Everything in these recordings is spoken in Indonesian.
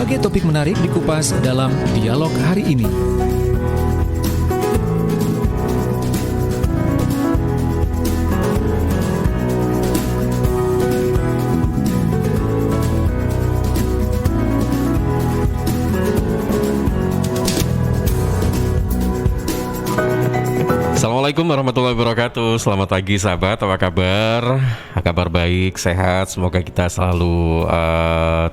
Berbagai topik menarik dikupas dalam dialog hari ini. Assalamualaikum warahmatullahi wabarakatuh. Selamat pagi sahabat, apa kabar? Kabar baik, sehat. Semoga kita selalu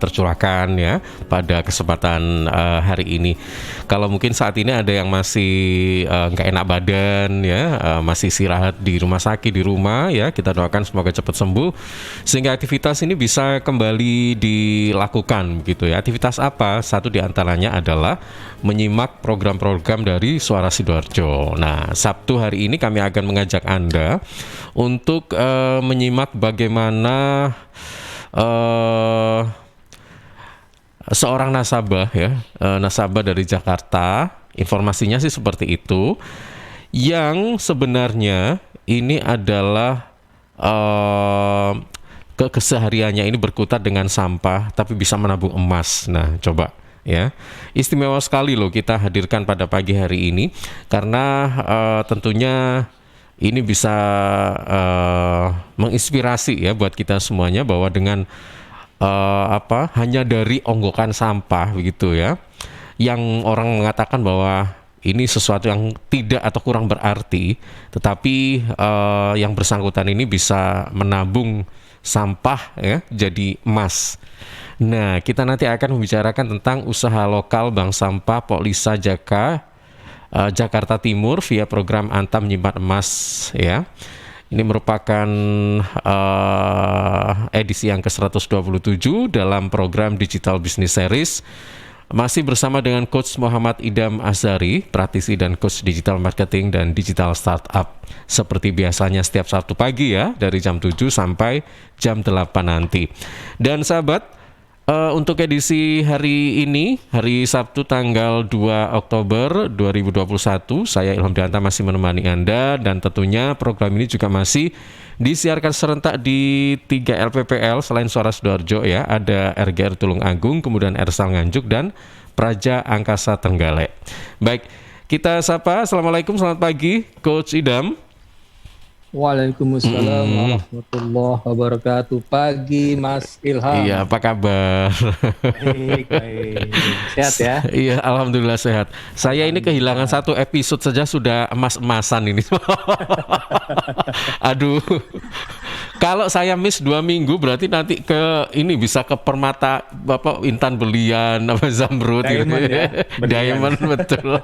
tercurahkan ya pada kesempatan hari ini. Kalau mungkin saat ini ada yang masih nggak enak badan ya, masih istirahat di rumah sakit di rumah ya, kita doakan semoga cepat sembuh sehingga aktivitas ini bisa kembali dilakukan gitu ya. Aktivitas apa? Satu diantaranya adalah menyimak program-program dari Suara Sidoarjo. Nah, Sabtu hari ini kami akan mengajak Anda untuk menyimak bagaimana seorang nasabah ya, nasabah dari Jakarta, informasinya sih seperti itu, yang sebenarnya ini adalah kesehariannya ini berkutat dengan sampah tapi bisa menabung emas. Nah, coba ya, istimewa sekali loh kita hadirkan pada pagi hari ini karena tentunya ini bisa menginspirasi ya buat kita semuanya bahwa dengan hanya dari onggokan sampah begitu ya, yang orang mengatakan bahwa ini sesuatu yang tidak atau kurang berarti, tetapi yang bersangkutan ini bisa menabung sampah ya jadi emas. Nah, kita nanti akan membicarakan tentang usaha lokal Bank Sampah Poklisa Jaka Jakarta Timur via program Antam Menyimpan Emas ya. Ini merupakan edisi yang ke-127 dalam program Digital Business Series. Masih bersama dengan Coach Muhammad Idam Azhari, praktisi dan coach digital marketing dan digital startup. Seperti biasanya setiap Sabtu pagi ya, dari jam 7 sampai jam 8 nanti. Dan sahabat, untuk edisi hari ini, hari Sabtu tanggal 2 Oktober 2021, saya Ilham Dianta masih menemani Anda, dan tentunya program ini juga masih disiarkan serentak di 3 LPPL selain Suara Sidoarjo ya, ada RGR Tulung Agung, kemudian Ersal Nganjuk, dan Praja Angkasa Trenggalek. Baik, kita sapa. Assalamualaikum, selamat pagi Coach Idam. Waalaikumsalam warahmatullahi wabarakatuh. Pagi Mas Ilham. Iya, apa kabar? Baik. Sehat ya? Iya, alhamdulillah sehat. Saya ini kehilangan satu episode saja sudah emas-emasan ini. Aduh. Kalau saya miss 2 minggu berarti nanti ke ini bisa ke Permata Bapak Intan Belian apa Zamrud Diamond gitu. Ya? Diamond betul.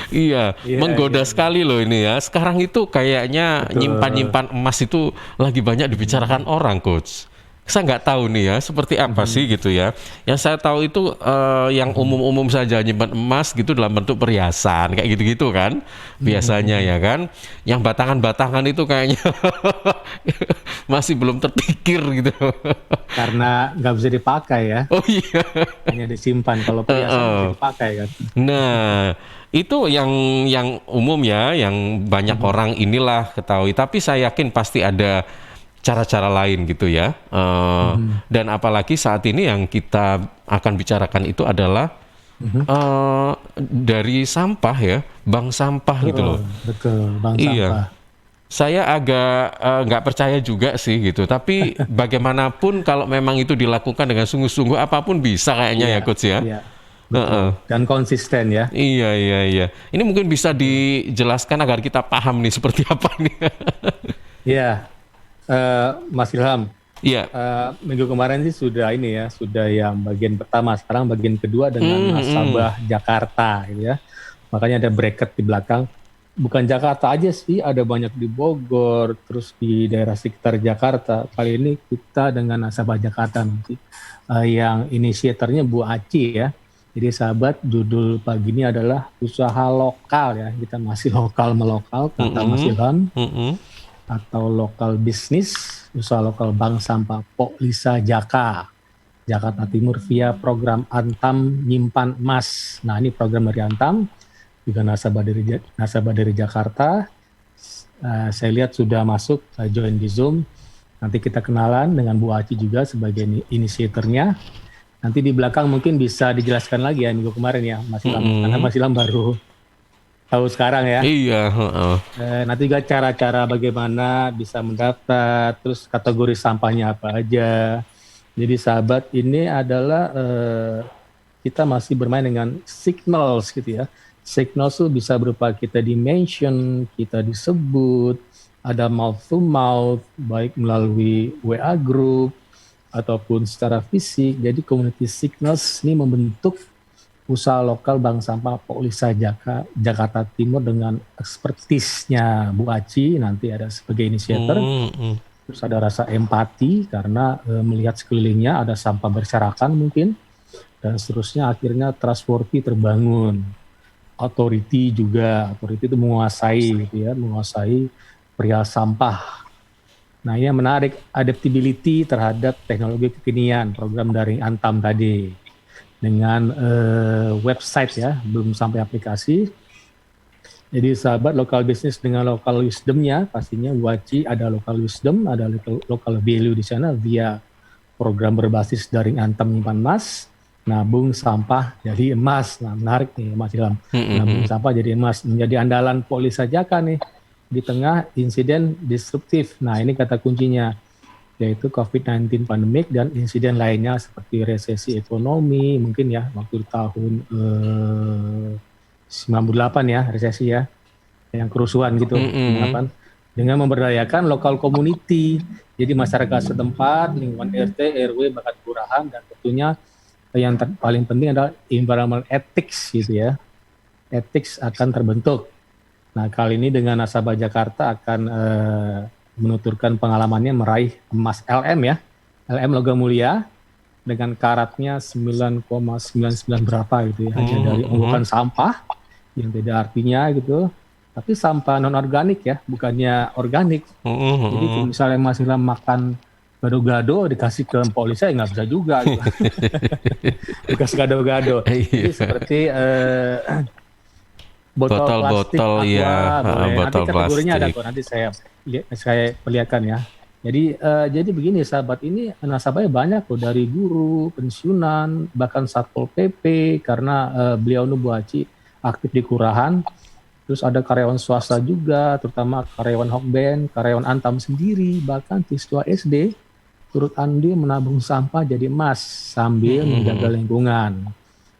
Iya, menggoda sekali loh ini ya. Sekarang itu kayaknya nyimpan-nyimpan emas itu lagi banyak dibicarakan orang, Coach. Saya nggak tahu nih ya, seperti apa sih gitu ya. Yang saya tahu itu yang umum-umum saja, nyimpan emas gitu dalam bentuk perhiasan, kayak gitu-gitu kan. Biasanya ya kan. Yang batangan-batangan itu kayaknya masih belum terpikir gitu. Karena nggak bisa dipakai ya. Oh iya. Hanya disimpan, kalau perhiasan bisa dipakai kan. Nah, itu yang umum ya, yang banyak orang inilah ketahui. Tapi saya yakin pasti ada cara-cara lain gitu ya. Dan apalagi saat ini yang kita akan bicarakan itu adalah dari sampah ya, bank sampah gitu loh. Betul, bank Iya. sampah. Saya agak nggak percaya juga sih gitu. Tapi bagaimanapun kalau memang itu dilakukan dengan sungguh-sungguh, apapun bisa kayaknya ya Coach ya. Iya. Dan konsisten ya. Iya. Ini mungkin bisa dijelaskan agar kita paham nih seperti apa nih. Iya, Mas Ilham. Iya. Minggu kemarin sih sudah ini ya, sudah yang bagian pertama. Sekarang bagian kedua dengan nasabah Jakarta, gitu ya. Makanya ada bracket di belakang. Bukan Jakarta aja sih, ada banyak di Bogor, terus di daerah sekitar Jakarta. Kali ini kita dengan nasabah Jakarta nanti. Yang inisiatornya Bu Aci ya. Jadi sahabat, judul pagi ini adalah usaha lokal ya. Kita masih lokal melokal, kata Mas Ilham. Atau lokal bisnis, usaha lokal Bank Sampah Poklisa Jaka Jakarta Timur via program Antam Nyimpan Emas. Nah, ini program dari Antam, juga nasabah dari Jakarta. Saya lihat sudah masuk, join di Zoom. Nanti kita kenalan dengan Bu Aci juga sebagai inisiatornya. Nanti di belakang mungkin bisa dijelaskan lagi ya minggu kemarin ya Mas Ilham, karena Mas Ilham baru tahu sekarang ya. Iya, heeh. Nanti juga cara-cara bagaimana bisa mendaftar, terus kategori sampahnya apa aja. Jadi sahabat, ini adalah kita masih bermain dengan signals gitu ya. Signals itu bisa berupa kita di-mention, kita disebut, ada mouth to mouth, baik melalui WA group ataupun secara fisik. Jadi community signals ini membentuk usaha lokal Bank Sampah Polisa Jakarta Timur dengan ekspertisnya Bu Aci, nanti ada sebagai inisiator. Terus ada rasa empati karena melihat sekelilingnya ada sampah berserakan mungkin, dan seterusnya. Akhirnya trustworthy terbangun. Authority juga, authority itu menguasai gitu ya, menguasai perihal sampah. Nah, ini yang menarik, adaptability terhadap teknologi kekinian, program daring Antam tadi. Dengan website ya, belum sampai aplikasi. Jadi sahabat, local business dengan local wisdom-nya, pastinya Waci ada local wisdom, ada local value di sana via program berbasis daring Antam Nyimpan Emas, nabung sampah jadi emas. Nah, menarik nih Mas Ilham. Nabung sampah jadi emas, menjadi andalan Polisa Jaka nih di tengah insiden disruptif. Nah, ini kata kuncinya, yaitu COVID-19 pandemik dan insiden lainnya seperti resesi ekonomi mungkin ya, waktu tahun 98 ya, resesi ya, yang kerusuhan gitu. Dengan memberdayakan lokal community, jadi masyarakat setempat, lingkungan RT, RW, bahkan kelurahan, dan tentunya yang paling penting adalah environmental ethics gitu ya. Ethics akan terbentuk. Nah, kali ini dengan nasabah Jakarta akan menuturkan pengalamannya meraih emas LM ya. LM logam mulia dengan karatnya 9,99 berapa gitu ya. Hanya dari onggokan sampah yang tidak artinya gitu. Tapi sampah non organik ya, bukannya organik. Jadi kalau misalnya Mas Ilham makan gado-gado dikasih ke Polisi ya nggak bisa juga gitu. Bekas gado-gado. Jadi seperti botol plastik aqua, ya, nanti kategorinya plastik. ada kok, nanti saya perlihatkan ya. Jadi begini sahabat, ini nasabahnya banyak loh, dari guru, pensiunan, bahkan Satpol PP karena beliau Bu Aci aktif di kelurahan. Terus ada karyawan swasta juga, terutama karyawan Hokben, karyawan Antam sendiri, bahkan siswa SD turut andil menabung sampah jadi emas sambil menjaga lingkungan.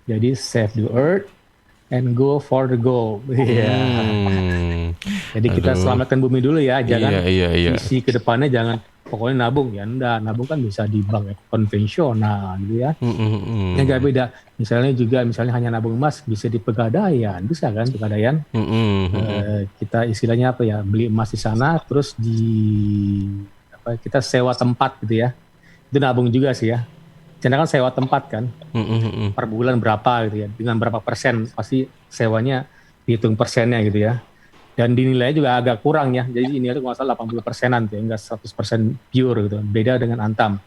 Jadi save the earth and go for the goal. Jadi kita selamatkan bumi dulu ya, jangan visi ke depannya jangan pokoknya nabung ya, enggak, nabung kan bisa di bank konvensional gitu ya. Yang nggak beda, misalnya hanya nabung emas bisa di Pegadaian, bisa kan Pegadaian? Kita istilahnya apa ya, beli emas di sana terus kita sewa tempat gitu ya, itu nabung juga sih ya. Karena kan sewa tempat kan, per bulan berapa gitu ya, dengan berapa persen pasti sewanya dihitung persennya gitu ya. Dan dinilai juga agak kurang ya, jadi ini ada masalah 80%-an tuh ya, enggak 100% pure gitu, beda dengan Antam.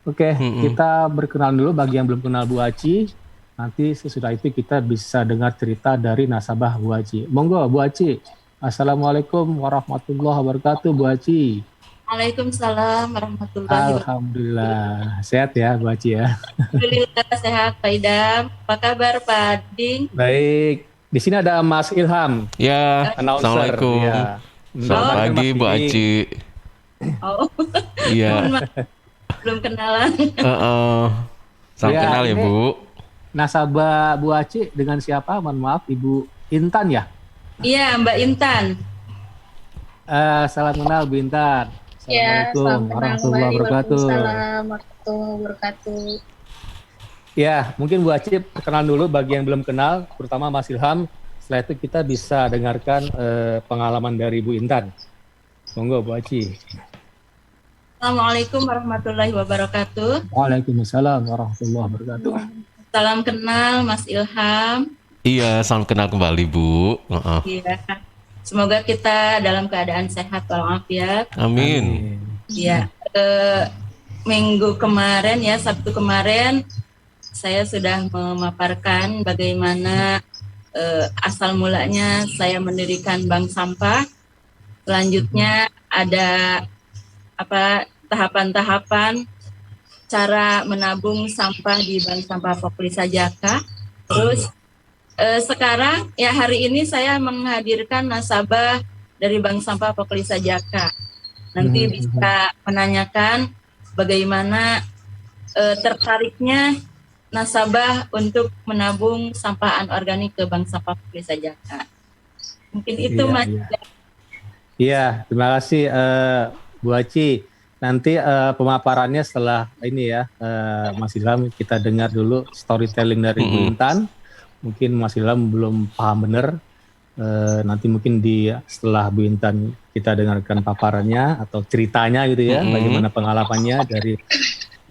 Oke, kita berkenalan dulu bagi yang belum kenal Bu Aci. Nanti sesudah itu kita bisa dengar cerita dari nasabah Bu Aci. Monggo Bu Aci. Assalamualaikum warahmatullahi wabarakatuh Bu Aci. Waalaikumsalam warahmatullahi wabarakatuh. Alhamdulillah, sehat ya Bu Aci ya. Alhamdulillah sehat Pak Idam. Apa kabar Pak Ding? Baik, di sini ada Mas Ilham. Ya, Announcer. Assalamualaikum. Ya. Selamat pagi Bu Aci. Oh, Iya. belum kenalan. Salam kenal ya Bu. Nasabah Bu Aci dengan siapa? Mohon maaf, Ibu Intan ya? Iya, Mbak Intan. Salam kenal Bu Intan. Ya, Assalamualaikum warahmatullahi wabarakatuh. Waalaikumsalam warahmatullahi wabarakatuh. Ya, mungkin Bu Aci perkenalan dulu bagi yang belum kenal, terutama Mas Ilham. Setelah itu kita bisa dengarkan pengalaman dari Bu Intan. Monggo Bu Aci. Assalamualaikum warahmatullahi wabarakatuh. Waalaikumsalam warahmatullahi wabarakatuh. Salam kenal Mas Ilham. Iya, salam kenal kembali Bu. Iya. Semoga kita dalam keadaan sehat walafiat. Amin. Iya. Minggu kemarin ya, Sabtu kemarin saya sudah memaparkan bagaimana asal mulanya saya mendirikan bank sampah. Selanjutnya ada tahapan-tahapan cara menabung sampah di Bank Sampah Poklisa Jaka. Terus sekarang ya hari ini saya menghadirkan nasabah dari Bank Sampah Poklisa Jaka. Nanti bisa menanyakan bagaimana tertariknya nasabah untuk menabung sampah anorganik ke Bank Sampah Poklisa Jaka. Mungkin itu Iya, Mas. iya. Iya, terima kasih Bu Aci. Nanti pemaparannya setelah ini ya, Mas Ilham, kita dengar dulu storytelling dari Bu Intan. Mungkin Mas Ilham belum paham benar. Nanti mungkin setelah Bu Intan kita dengarkan paparannya atau ceritanya gitu ya, bagaimana pengalamannya dari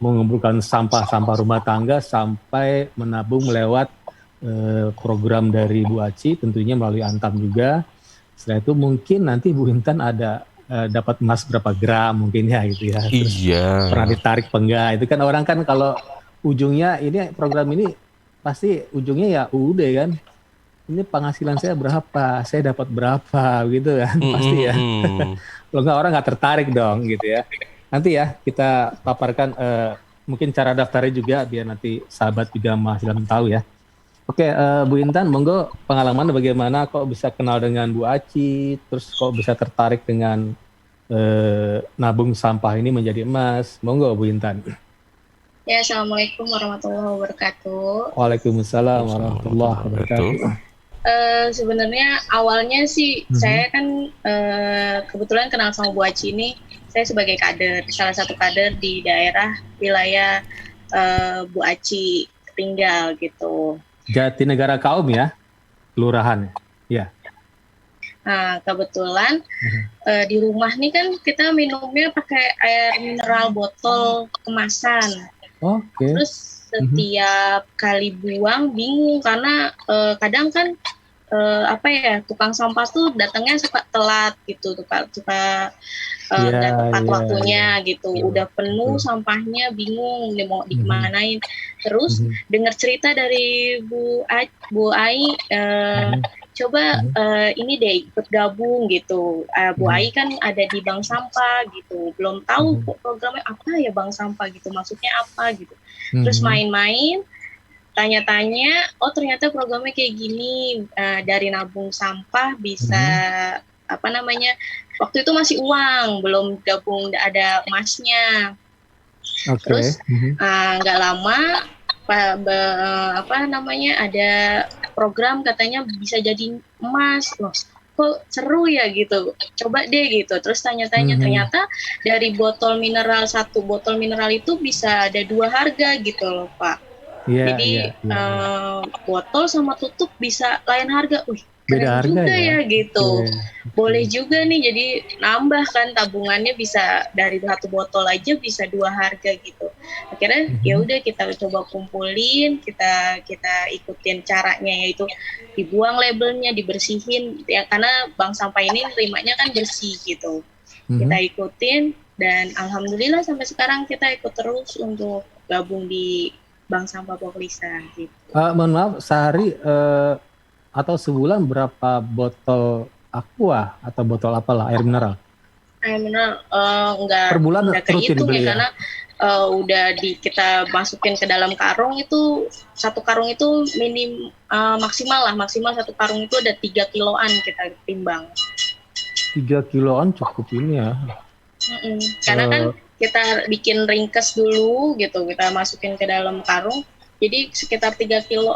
mengumpulkan sampah-sampah rumah tangga sampai menabung lewat program dari Bu Aci, tentunya melalui Antam juga. Setelah itu mungkin nanti Bu Intan ada dapat emas berapa gram mungkin ya gitu ya. Terus Iya. pernah ditarik apa enggak, itu kan orang kan kalau ujungnya ini program ini pasti ujungnya ya UUD kan. Ini penghasilan saya berapa, saya dapat berapa gitu kan, pasti ya. Kalau enggak orang nggak tertarik dong gitu ya. Nanti ya kita paparkan mungkin cara daftarnya juga biar nanti sahabat juga Mas Ilham tahu ya. Oke, Bu Intan, monggo pengalaman bagaimana kok bisa kenal dengan Bu Aci, terus kok bisa tertarik dengan nabung sampah ini menjadi emas. Monggo Bu Intan. Ya, Assalamualaikum warahmatullahi wabarakatuh. Waalaikumsalam warahmatullahi wabarakatuh. Sebenarnya awalnya sih saya kan kebetulan kenal sama Bu Aci ini, saya sebagai kader, salah satu kader di daerah wilayah Bu Aci tinggal gitu. Jatinegara Kaum ya, kelurahan ya. Nah, kebetulan di rumah nih kan kita minumnya pakai air mineral botol kemasan. Oke. Terus setiap kali buang bingung karena kadang kan tukang sampah tuh datangnya suka telat gitu, suka nggak tepat waktunya gitu. Udah penuh sampahnya, bingung mau dikemanain. Terus dengar cerita dari Bu Ai, coba ini deh ikut gabung gitu. Bu Ai kan ada di bank sampah gitu, belum tahu programnya apa ya bank sampah gitu, maksudnya apa gitu. Terus main-main, tanya-tanya, oh ternyata programnya kayak gini, dari nabung sampah bisa waktu itu masih uang, belum gabung ada emasnya. Terus nggak lama ada program katanya bisa jadi emas. Loh, kok seru ya gitu, coba deh gitu. Terus tanya-tanya, ternyata dari botol mineral, satu botol mineral itu bisa ada 2 harga gitu loh Pak. Jadi botol sama tutup bisa lain harga. Wih, beda harga juga ya gitu. Boleh Iya. juga nih, jadi nambah kan tabungannya, bisa dari 1 botol aja bisa 2 harga gitu. Akhirnya ya udah kita coba kumpulin, kita ikutin caranya, yaitu dibuang labelnya, dibersihin ya, karena bank sampah ini nerimanya kan bersih gitu. Kita ikutin dan alhamdulillah sampai sekarang kita ikut terus untuk gabung di Bank Sampah Poklisa gitu. Mohon maaf, sehari atau sebulan berapa botol aqua atau botol apalah air mineral? Air mineral enggak Per bulan rutin kehitung dibeli ya? Karena kita masukin ke dalam karung itu, 1 karung itu maksimal 1 karung itu ada 3 kiloan kita timbang. 3 kiloan cukup ini ya. Karena kan kita bikin ringkes dulu gitu, kita masukin ke dalam karung, jadi sekitar 3 kilo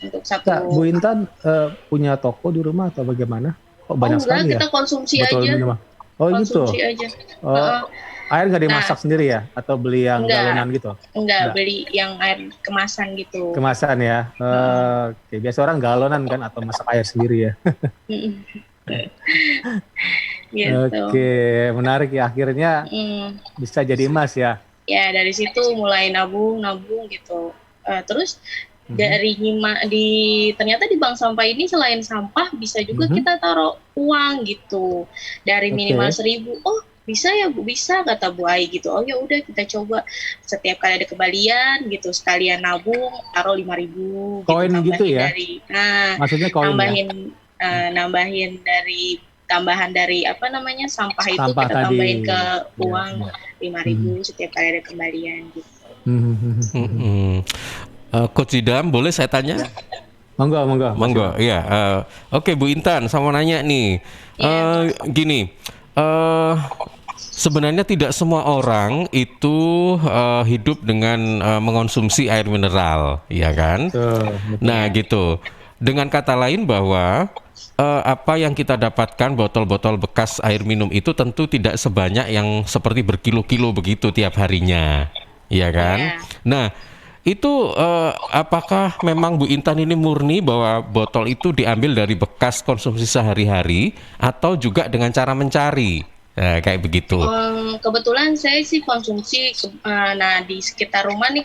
untuk satu. Nah, Bu Intan punya toko di rumah atau bagaimana? Kok banyak sekali ya? Kita konsumsi botol aja. Minum. Oh Konsumsi gitu? aja. Air nggak dimasak sendiri ya? Atau beli yang galonan gitu? Enggak, beli yang air kemasan gitu. Kemasan ya? Oke. Biasa orang galonan kan, atau masak air sendiri ya? Gitu. Oke, menarik ya, akhirnya bisa jadi emas ya. Ya, dari situ mulai nabung gitu. Terus ternyata di bank sampah ini selain sampah bisa juga kita taruh uang gitu. Dari minimal 1.000. Oh, bisa ya Bu, bisa kata Bu Ai gitu. Oh ya udah, kita coba setiap kali ada kembalian gitu, sekalian nabung taruh 5.000 koin gitu ya? Dari, maksudnya koin nambahin dari tambahan dari apa namanya sampah itu Sampah kita tadi. tambahin ke Iya, uang iya. 5.000 setiap kali ada kembalian gitu. Coach Idam, boleh saya tanya? Monggo, monggo. Monggo, iya. Oke, Bu Intan, saya mau nanya nih. Gini, sebenarnya tidak semua orang itu hidup dengan mengonsumsi air mineral, ya kan? Betul. Nah, gitu. Dengan kata lain bahwa apa yang kita dapatkan botol-botol bekas air minum itu tentu tidak sebanyak yang seperti berkilo-kilo begitu tiap harinya, ya kan? Iya. Nah, itu apakah memang Bu Intan ini murni bahwa botol itu diambil dari bekas konsumsi sehari-hari atau juga dengan cara mencari? Kayak begitu. Kebetulan saya sih konsumsi, nah di sekitar rumah nih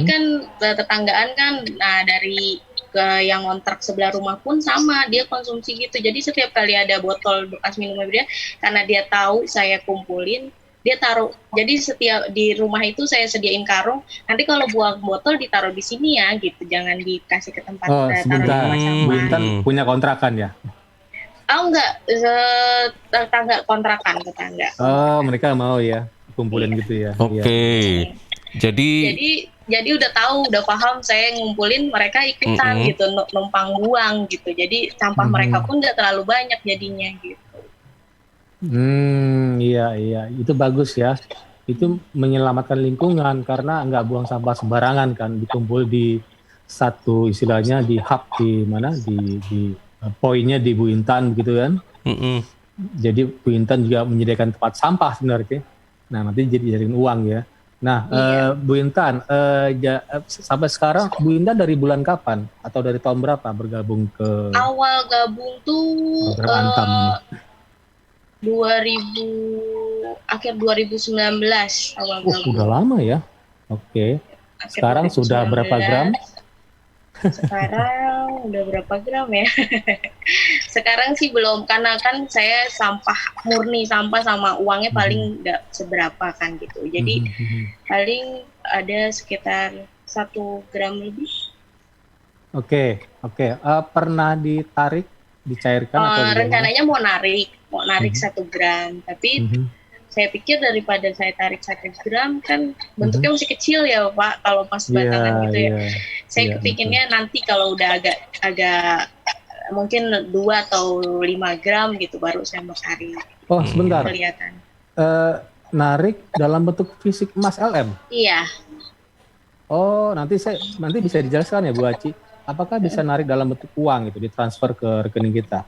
kan, tetanggaan kan, nah dari ke yang ngontrak sebelah rumah pun sama, dia konsumsi gitu. Jadi setiap kali ada botol bekas minum dia, karena dia tahu saya kumpulin, dia taruh. Jadi setiap di rumah itu saya sediain karung. Nanti kalau buang botol ditaruh di sini ya, gitu. Jangan dikasih ke tempat taruh di Sebentar. tempat Bu sampah. Intan punya kontrakan ya? Enggak, tetangga kontrakan tetangga. Oh, mereka mau ya kumpulin gitu ya? Oke. Iya. Jadi udah tahu, udah paham saya ngumpulin, mereka ikutan gitu, numpang buang gitu. Jadi sampah mereka pun nggak terlalu banyak jadinya gitu. Iya, itu bagus ya. Itu menyelamatkan lingkungan karena nggak buang sampah sembarangan kan, dikumpul di satu istilahnya di hub di mana di poinnya di Bu Intan gitu kan. Jadi Bu Intan juga menyediakan tempat sampah sebenarnya. Nah nanti jadiin uang ya. Nah Bu Intan, sampai sekarang Bu Intan dari bulan kapan atau dari tahun berapa bergabung ke Awal gabung tuh program Antam ini? akhir 2019 awal gabung. Udah lama ya. Oke. Akhir Sekarang sudah 2019. berapa gram? Sekarang udah berapa gram ya? Sekarang sih belum, karena kan saya murni sampah sama uangnya paling nggak seberapa kan gitu. Jadi paling ada sekitar 1 gram lebih. Oke. Pernah ditarik, dicairkan atau gimana? Rencananya mau narik 1 gram, tapi saya pikir daripada saya tarik 1 gram kan bentuknya masih kecil ya Pak, kalau pas batangan gitu ya. Saya kepikirnya nanti kalau udah agak mungkin 2 atau 5 gram gitu baru saya mau tarik. Oh sebentar. Kelihatan. Narik dalam bentuk fisik emas LM? Iya. Oh nanti bisa dijelaskan ya Bu Aci. Apakah bisa narik dalam bentuk uang gitu, ditransfer ke rekening kita?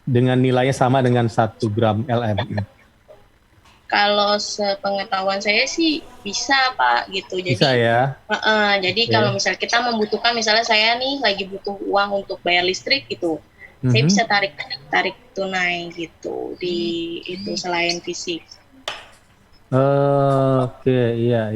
Dengan nilainya sama dengan 1 gram LM. Kalau sepengetahuan saya sih bisa Pak gitu. Jadi, bisa ya. Jadi kalau misal kita membutuhkan, misalnya saya nih lagi butuh uang untuk bayar listrik gitu, saya bisa tarik tunai gitu di itu selain fisik. Oke, iya.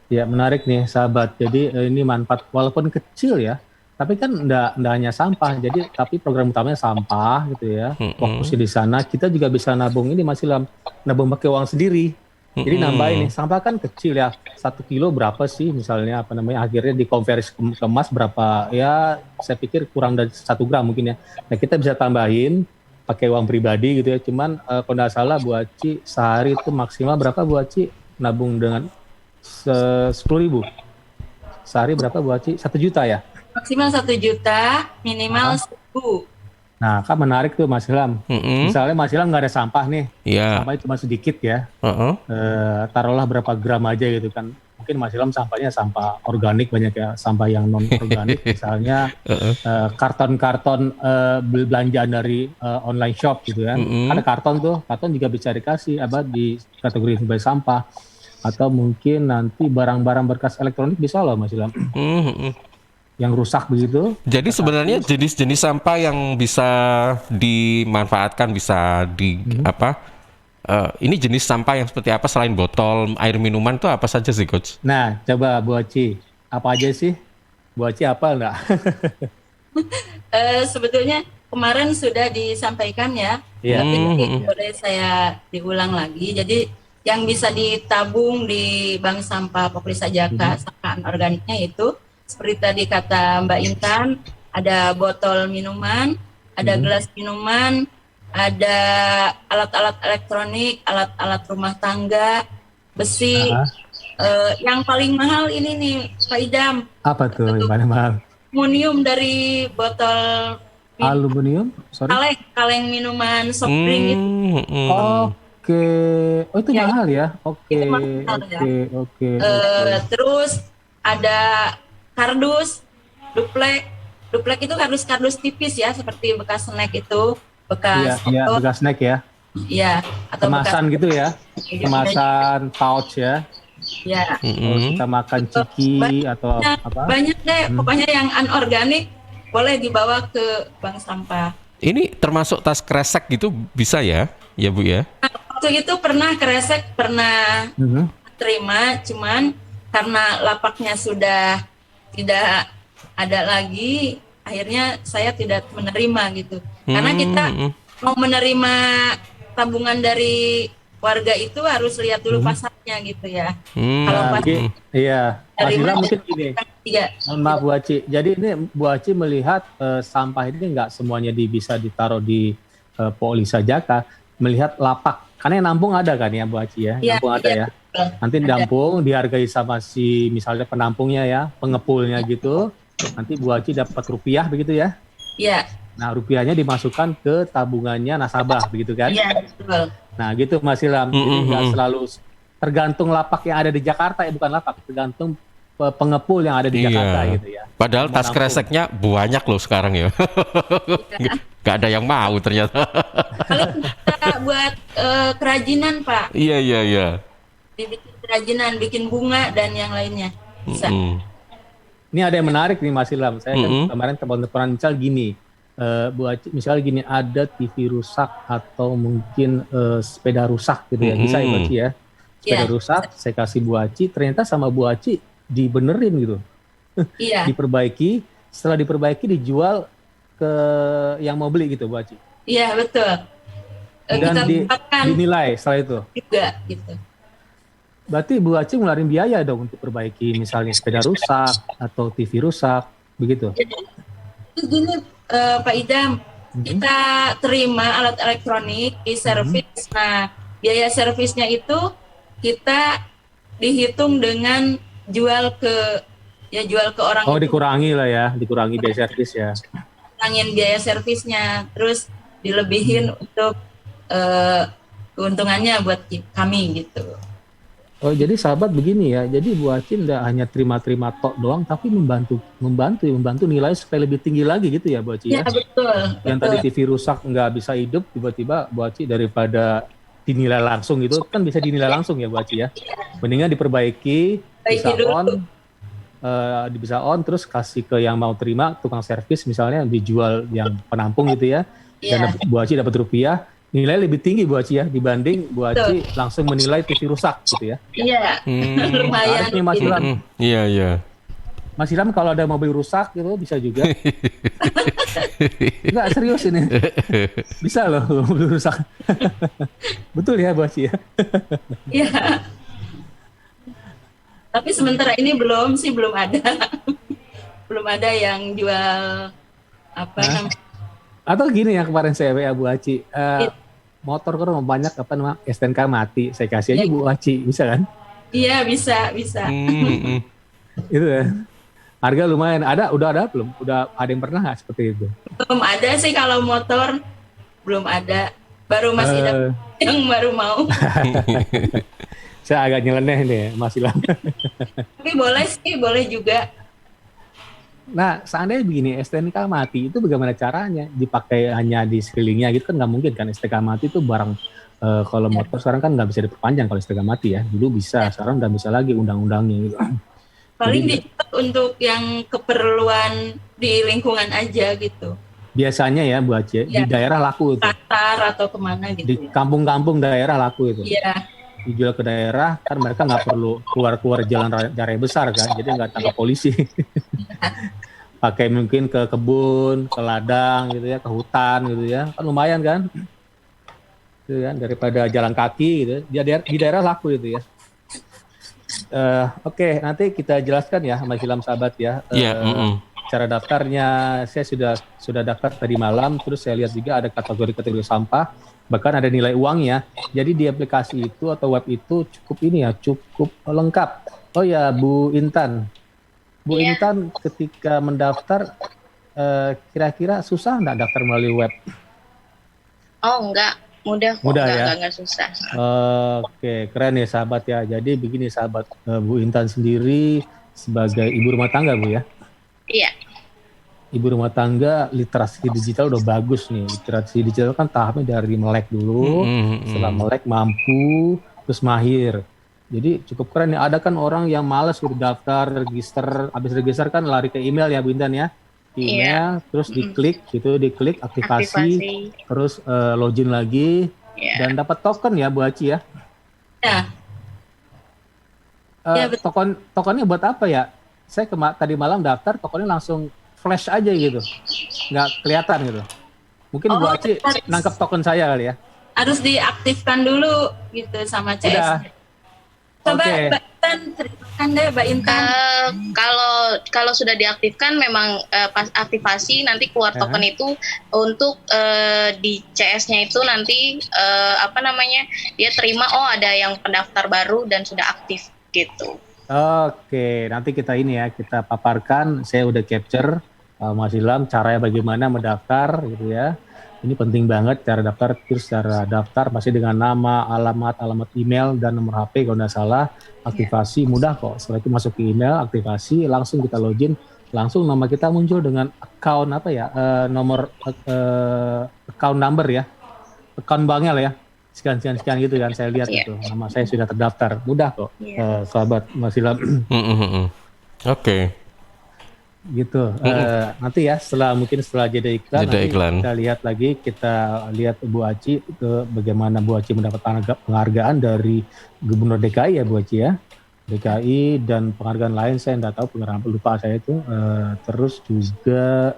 Ya menarik nih sahabat. Jadi ini manfaat walaupun kecil ya. Tapi kan enggak hanya sampah, tapi program utamanya sampah gitu ya. Fokusnya di sana, kita juga bisa nabung ini masih nabung pakai uang sendiri. Jadi nambah ini, sampah kan kecil ya. 1 kilo berapa sih misalnya akhirnya dikonversi ke emas berapa? Ya saya pikir kurang dari 1 gram mungkin ya. Nah kita bisa tambahin pakai uang pribadi gitu ya. Cuman kalau nggak salah Bu Aci sehari itu maksimal berapa Bu Aci nabung dengan 10.000? Sehari berapa Bu Aci? 1 juta ya? Maksimal 1 juta, minimal 1.000. Nah, kan menarik tuh Mas Ilham. Misalnya Mas Ilham nggak ada sampah nih, sampah cuma sedikit ya. Taruhlah berapa gram aja gitu kan. Mungkin Mas Ilham sampahnya sampah organik banyak ya, sampah yang non organik misalnya karton-karton belanjaan dari online shop gitu kan. Ada karton juga bisa dikasih di kategori sebagai sampah. Atau mungkin nanti barang-barang berkas elektronik bisa loh Mas Ilham. Yang rusak begitu. Jadi sebenarnya jenis-jenis sampah yang bisa dimanfaatkan bisa ini jenis sampah yang seperti apa selain botol air minuman itu apa saja sih Coach? Nah coba Bu Aci, apa aja sih? Bu Aci apa enggak? Sebetulnya kemarin sudah disampaikan ya, tapi boleh saya diulang lagi. Jadi yang bisa ditabung di Bank Sampah Poklisa Jaka, sampah organiknya itu seperti tadi kata Mbak Intan, ada botol minuman, ada gelas minuman, ada alat-alat elektronik, alat-alat rumah tangga, besi. Yang paling mahal ini nih, Pak Idam. Apa tuh yang paling mahal? Aluminium dari botol Aluminium? Sorry. kaleng minuman soft drink itu. Oke. Oh itu mahal ya? Oke. Itu mahal, ya. Oke. Terus ada kardus, duplek. Duplek itu kardus tipis ya, seperti bekas snack itu, bekas Iya, bekas snack ya. Iya, atau Kemasan bekas, gitu ya. Kemasan pouch ya. ya. Kalau kita makan ciki atau apa? Banyak deh, pokoknya yang anorganik boleh dibawa ke bank sampah. Ini termasuk tas kresek gitu bisa ya Bu ya? Nah, waktu itu pernah kresek, pernah terima, cuman karena lapaknya sudah tidak ada lagi, akhirnya saya tidak menerima gitu. Karena kita mau menerima tabungan dari warga itu harus lihat dulu pasarnya gitu ya. Kalau pasar Iya, Mas Ilham mungkin gini. Iya. Mohon maaf Bu Aci. Jadi ini Bu Aci melihat sampah ini nggak semuanya bisa ditaruh di Polisa Jaka, melihat lapak. Karena yang nampung ada kan ya Bu Aci ya, nampung ada ya. Nanti nampung dihargai sama si misalnya penampungnya ya, pengepulnya gitu. Nanti Bu Aci dapat rupiah begitu ya? Iya. Nah rupiahnya dimasukkan ke tabungannya nasabah begitu kan? Iya, betul. Nah gitu Mas Ilham, jadi nggak selalu tergantung lapak yang ada di Jakarta ya, bukan lapak, tergantung pengepul yang ada di Jakarta gitu ya. Padahal tas kreseknya banyak loh sekarang ya. Gak ada yang mau ternyata. Paling kita buat kerajinan Pak, Iya. dibikin kerajinan, bikin bunga dan yang lainnya bisa. Ini ada yang menarik nih Mas Ilham, saya kan kemarin teman-teman misal gini, Bu Aci, misalnya gini, ada TV rusak atau mungkin sepeda rusak gitu ya, bisa ya Bu Aci ya. Sepeda rusak, saya kasih Bu Aci, ternyata sama Bu Aci dibenerin gitu. Iya. Diperbaiki, setelah diperbaiki dijual ke yang mau beli gitu Bu Aci. Iya, betul. Dan Kita dapatkan dinilai setelah itu. juga gitu. Berarti Bu Aci ngeluarin biaya dong untuk perbaiki misalnya sepeda rusak atau TV rusak, begitu? Itu gini Pak Idam, kita terima alat elektronik di servis. Nah, biaya servisnya itu kita dihitung dengan jual ke orang. Oh, dikurangi lah ya, dikurangi biaya servis ya. Kurangin biaya servisnya, terus dilebihin untuk keuntungannya buat kami gitu. Oh, jadi sahabat begini ya. Jadi Bu Aci nggak hanya terima-terima tok doang, tapi membantu nilai supaya lebih tinggi lagi gitu ya Bu Aci ya. Iya, betul. Yang tadi TV rusak nggak bisa hidup, tiba-tiba Bu Aci daripada dinilai langsung gitu, kan bisa dinilai langsung ya Bu Aci ya. Mendingan diperbaiki, bisa on, terus kasih ke yang mau terima, tukang servis misalnya, dijual yang penampung gitu ya. Dan Bu Aci dapat rupiah, nilai lebih tinggi Bu Aci ya, dibanding Bu Aci langsung menilai TV rusak gitu ya. Iya, lumayan. Nih Mas Ilham. Iya. Mas Ilham kalau ada mobil rusak gitu bisa juga. Enggak, serius ini. Bisa loh mobil rusak. Betul ya Bu Aci ya? Iya. Tapi sementara ini belum ada. Belum ada yang jual apa namanya. Atau gini ya, kemarin saya WA Bu Aci, motor kan banyak STNK mati, saya kasih aja Bu Aci, bisa kan? Iya, bisa. Itu ya. Harga lumayan, udah ada belum? Udah ada yang pernah nggak seperti itu? Belum ada sih kalau motor, belum ada. Baru Mas Idam yang baru mau. Saya agak nyeleneh nih Mas Ilham. Tapi boleh juga. Nah, seandainya begini, STNK mati, itu bagaimana caranya? Dipakai hanya di sekelilingnya gitu kan nggak mungkin kan? STNK mati itu barang, kalau motor sekarang kan nggak bisa diperpanjang kalau STNK mati ya. Dulu bisa, sekarang nggak bisa lagi undang-undangnya gitu. Paling dijual untuk yang keperluan di lingkungan aja gitu. Biasanya ya Bu Aci, di daerah laku itu. Pasar atau kemana gitu. Di kampung-kampung daerah laku itu. Iya. Dijual ke daerah, kan mereka nggak perlu keluar jalan raya besar kan, jadi nggak tangkap polisi. Pakai mungkin ke kebun, ke ladang gitu ya, ke hutan gitu ya, kan lumayan kan, gitu kan, daripada jalan kaki gitu. Di daerah laku itu ya. Oke, nanti kita jelaskan ya Mas Ilham sahabat ya. cara daftarnya, saya sudah daftar tadi malam, terus saya lihat juga ada kategori-kategori sampah, bahkan ada nilai uangnya. Jadi di aplikasi itu atau web itu cukup lengkap. Oh ya, Bu Intan. Bu Intan ketika mendaftar, kira-kira susah nggak daftar melalui web? Oh, enggak. Mudah kok, enggak susah. Oke, keren ya sahabat ya. Jadi begini sahabat, Bu Intan sendiri sebagai ibu rumah tangga, Bu ya? Iya. Ibu rumah tangga, literasi digital udah bagus nih. Literasi digital kan tahapnya dari melek dulu, setelah melek mampu, terus mahir. Jadi cukup keren ya. Ada kan orang yang malas udah daftar, register, habis register kan lari ke email ya Bu Intan ya. Email, terus diklik aktivasi, terus login lagi, dan dapat token ya Bu Aci ya. Ya. Tokennya buat apa ya? Saya tadi malam daftar, tokennya langsung flash aja gitu, nggak kelihatan gitu. Mungkin Bu Aci nangkep token saya kali ya. Harus diaktifkan dulu gitu sama CS. Coba Mbak Intan, ceritakan deh Mbak Intan. Kalau sudah diaktifkan memang pas aktivasi nanti keluar token itu untuk di CS-nya itu nanti dia terima ada yang pendaftar baru dan sudah aktif gitu. Oke, nanti kita paparkan. Saya udah capture Mas Ilham caranya bagaimana mendaftar gitu ya. Ini penting banget cara daftar, terus cara daftar masih dengan nama, alamat email, dan nomor HP kalau nggak salah. Aktivasi mudah kok, setelah itu masuk ke email, aktivasi, langsung kita login, langsung nama kita muncul dengan account nomor account number ya, account banknya lah ya, sekian gitu kan, saya lihat itu, nama saya sudah terdaftar, mudah kok, sahabat Mas Ilham. Oke. Gitu. Nanti ya setelah jeda iklan, kita lihat Bu Aci bagaimana Bu Aci mendapat penghargaan dari Gubernur DKI ya Bu Aci ya, DKI dan penghargaan lain saya nggak tahu, penghargaan lupa saya itu. Terus juga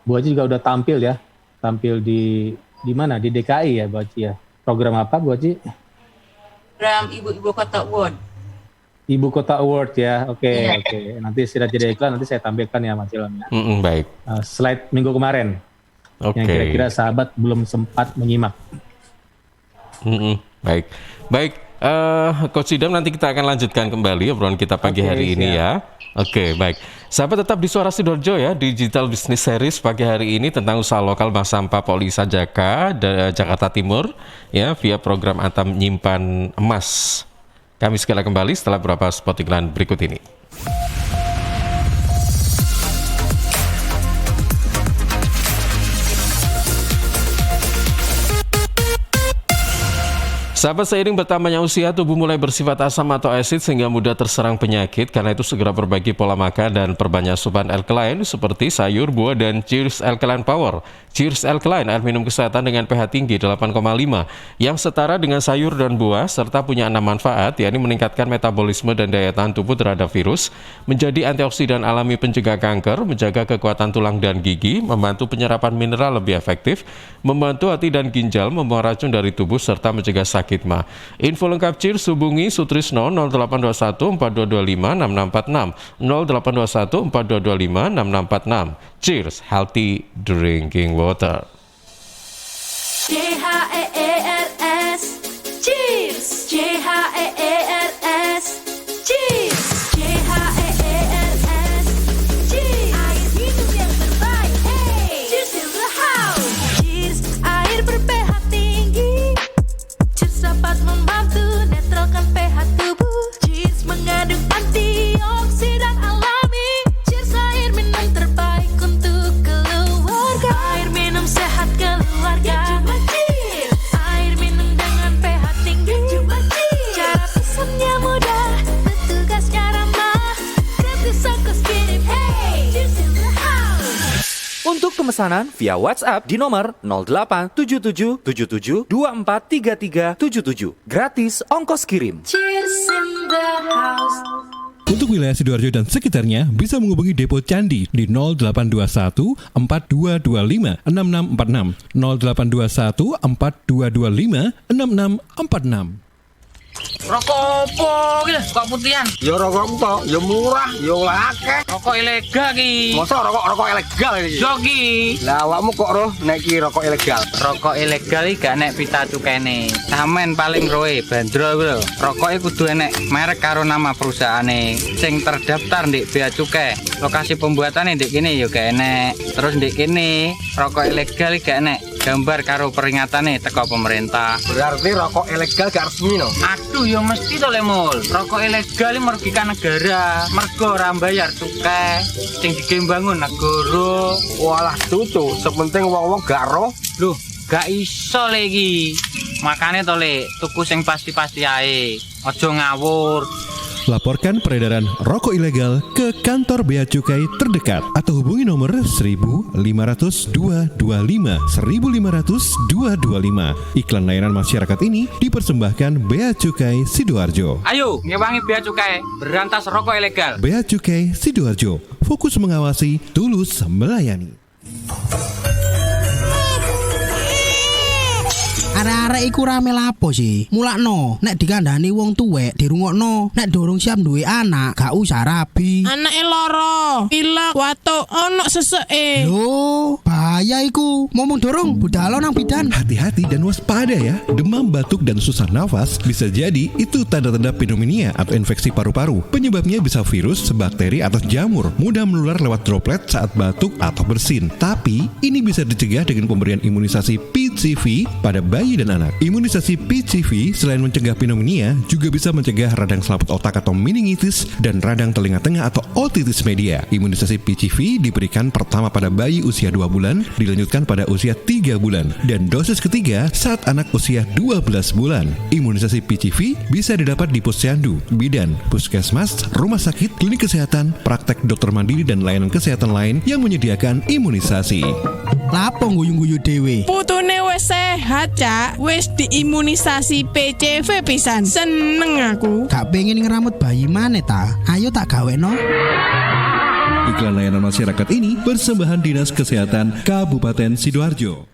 Bu Aci juga udah tampil di mana, di DKI ya Bu Aci ya. Program apa Bu Aci? Program Ibu Kota Award. Ibu Kota Award ya, oke. Nanti sudah jadi iklan, nanti saya tampilkan ya Mas Ilham ya. Baik. Slide minggu kemarin, yang kira-kira sahabat belum sempat menyimak. Baik. Coach Idam, nanti kita akan lanjutkan kembali obrolan kita pagi hari ini ya. Oke, baik. Sahabat tetap di Suara Sidoarjo ya, Digital Business Series pagi hari ini tentang usaha lokal bank sampah Polisa Jaka, Jakarta Timur ya, via program Antam Nyimpan Emas. Kami segera kembali setelah beberapa spot iklan berikut ini. Sahabat, seiring bertambahnya usia, tubuh mulai bersifat asam atau asid sehingga mudah terserang penyakit. Karena itu segera perbaiki pola makan dan perbanyak asupan alkaline seperti sayur, buah, dan Cheers Alkaline Power. Cheers Alkaline, air minum kesehatan dengan pH tinggi 8,5 yang setara dengan sayur dan buah, serta punya 6 manfaat, yakni meningkatkan metabolisme dan daya tahan tubuh terhadap virus, menjadi antioksidan alami pencegah kanker, menjaga kekuatan tulang dan gigi, membantu penyerapan mineral lebih efektif, membantu hati dan ginjal, membuang racun dari tubuh, serta mencegah sakit mah. Info lengkap Cheers hubungi Sutrisno 0821 4225 6646 0821 4225 6646. Cheers, healthy drinking water. CHEERS Cheers, CHEERS Cheers, CHEERS Cheers, air hidup yang terbaik. Hey, cheers in the house. Cheers, air ber-pH tinggi. Cheers dapat membantu netralkan pH tubuh. Cheers mengandung antioksidan alami. Cheers, air minum terbaik untuk keluarga. Air minum sehat keluarga. Cheers, air minum dengan pH tinggi. Cara pesannya mudah, petugasnya ramah. Gratis ongkos kirim. Hey, cheers in the house. Untuk pemesanan via WhatsApp di nomor 087777243377. Gratis ongkos kirim. Cheers in the house. Untuk wilayah Sidoarjo dan sekitarnya bisa menghubungi Depo Candi di 0821 4225 6646 0821 4225 6646. Rokok opo ki? Kok putihan? Ya rokok tok, ya murah, ya akeh. Rokok ilegal ki. Masa rokok ilegal iki? Yo ki. Lah awakmu kok roh nek iki rokok ilegal? Rokok ilegal iki gak nek pita cukene. Samen paling roe bandrol kuwi lho. Rokoke kudu enek merek karo nama perusahaane sing terdaftar ndek bea cukai. Lokasi pembuatane ndek kene ya gak enek. Terus ndek kene rokok ilegal iki gak enek gambar karo peringatane teko pemerintah. Berarti rokok ilegal gak resmi no? Aduh ya mesti to Lemul. Rokok ilegal merugikan negara. Mergo ora bayar cukai sing digembangun negara. Walah cucu, sepenting wong-wong gak roh. Loh, gak iso lagi. Makane to Le, tuku sing pasti-pasti ae. Aja ngawur. Laporkan peredaran rokok ilegal ke kantor Bea Cukai terdekat atau hubungi nomor 1.500-225 1.500-225. Iklan layanan masyarakat ini dipersembahkan Bea Cukai Sidoarjo. Ayo, ngewangi bea cukai, berantas rokok ilegal. Bea Cukai Sidoarjo, fokus mengawasi, tulus melayani. Arek-arek iku rame lapo sih? Mulakno, nek dikandani wong tuwek dirungokno, nek durung siap duwe anak, gak usah rabi. Anake loro, pilek, watuk, ono seseke. Loh, bahaya iku. Momong dorong budalo nang bidan. Hati-hati dan waspada ya. Demam, batuk, dan susah nafas bisa jadi itu tanda-tanda pneumonia atau infeksi paru-paru. Penyebabnya bisa virus, bakteri, atau jamur. Mudah menular lewat droplet saat batuk atau bersin. Tapi, ini bisa dicegah dengan pemberian imunisasi PCV pada bayi dan anak. Imunisasi PCV selain mencegah pneumonia, juga bisa mencegah radang selaput otak atau meningitis dan radang telinga tengah atau otitis media. Imunisasi PCV diberikan pertama pada bayi usia 2 bulan, dilanjutkan pada usia 3 bulan, dan dosis ketiga saat anak usia 12 bulan. Imunisasi PCV bisa didapat di posyandu, bidan, puskesmas, rumah sakit, klinik kesehatan, praktek dokter mandiri, dan layanan kesehatan lain yang menyediakan imunisasi. Lapo guyu-guyu dewe? Putune wis sehat, Cak. Wis diimunisasi PCV pisan. Seneng aku. Gak pengen ngeramut bayi maneh ta? Ayo tak gaweno. Iklan layanan masyarakat ini persembahan Dinas Kesehatan Kabupaten Sidoarjo.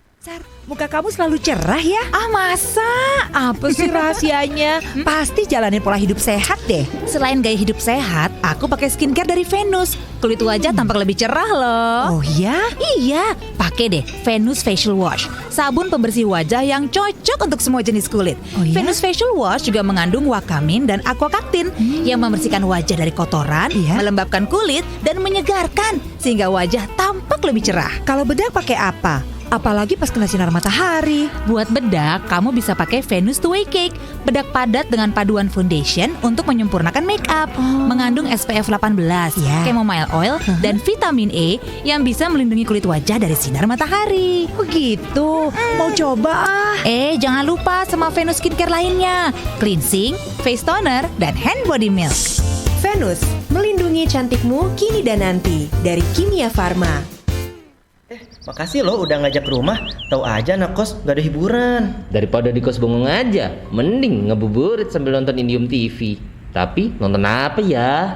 Muka kamu selalu cerah ya? Ah masa? Apa sih rahasianya? Pasti jalanin pola hidup sehat deh. Selain gaya hidup sehat, aku pakai skincare dari Venus. Kulit wajah tampak lebih cerah loh. Oh ya? Iya, pakai deh Venus Facial Wash. Sabun pembersih wajah yang cocok untuk semua jenis kulit. Oh ya? Venus Facial Wash juga mengandung wakamin dan aquacactin yang membersihkan wajah dari kotoran, melembabkan kulit, dan menyegarkan sehingga wajah tampak lebih cerah. Kalau bedak pakai apa? Apalagi pas kena sinar matahari. Buat bedak, kamu bisa pakai Venus Two Way Cake. Bedak padat dengan paduan foundation untuk menyempurnakan make up. Mengandung SPF 18, chamomile oil, dan vitamin E yang bisa melindungi kulit wajah dari sinar matahari. Begitu, mau coba ah. Jangan lupa sama Venus skincare lainnya. Cleansing, face toner, dan hand body milk. Venus, melindungi cantikmu kini dan nanti. Dari Kimia Farma. Makasih loh udah ngajak ke rumah. Tahu aja anak kos gak ada hiburan. Daripada di kos bengong aja, mending ngebuburit sambil nonton Indium TV. Tapi nonton apa ya?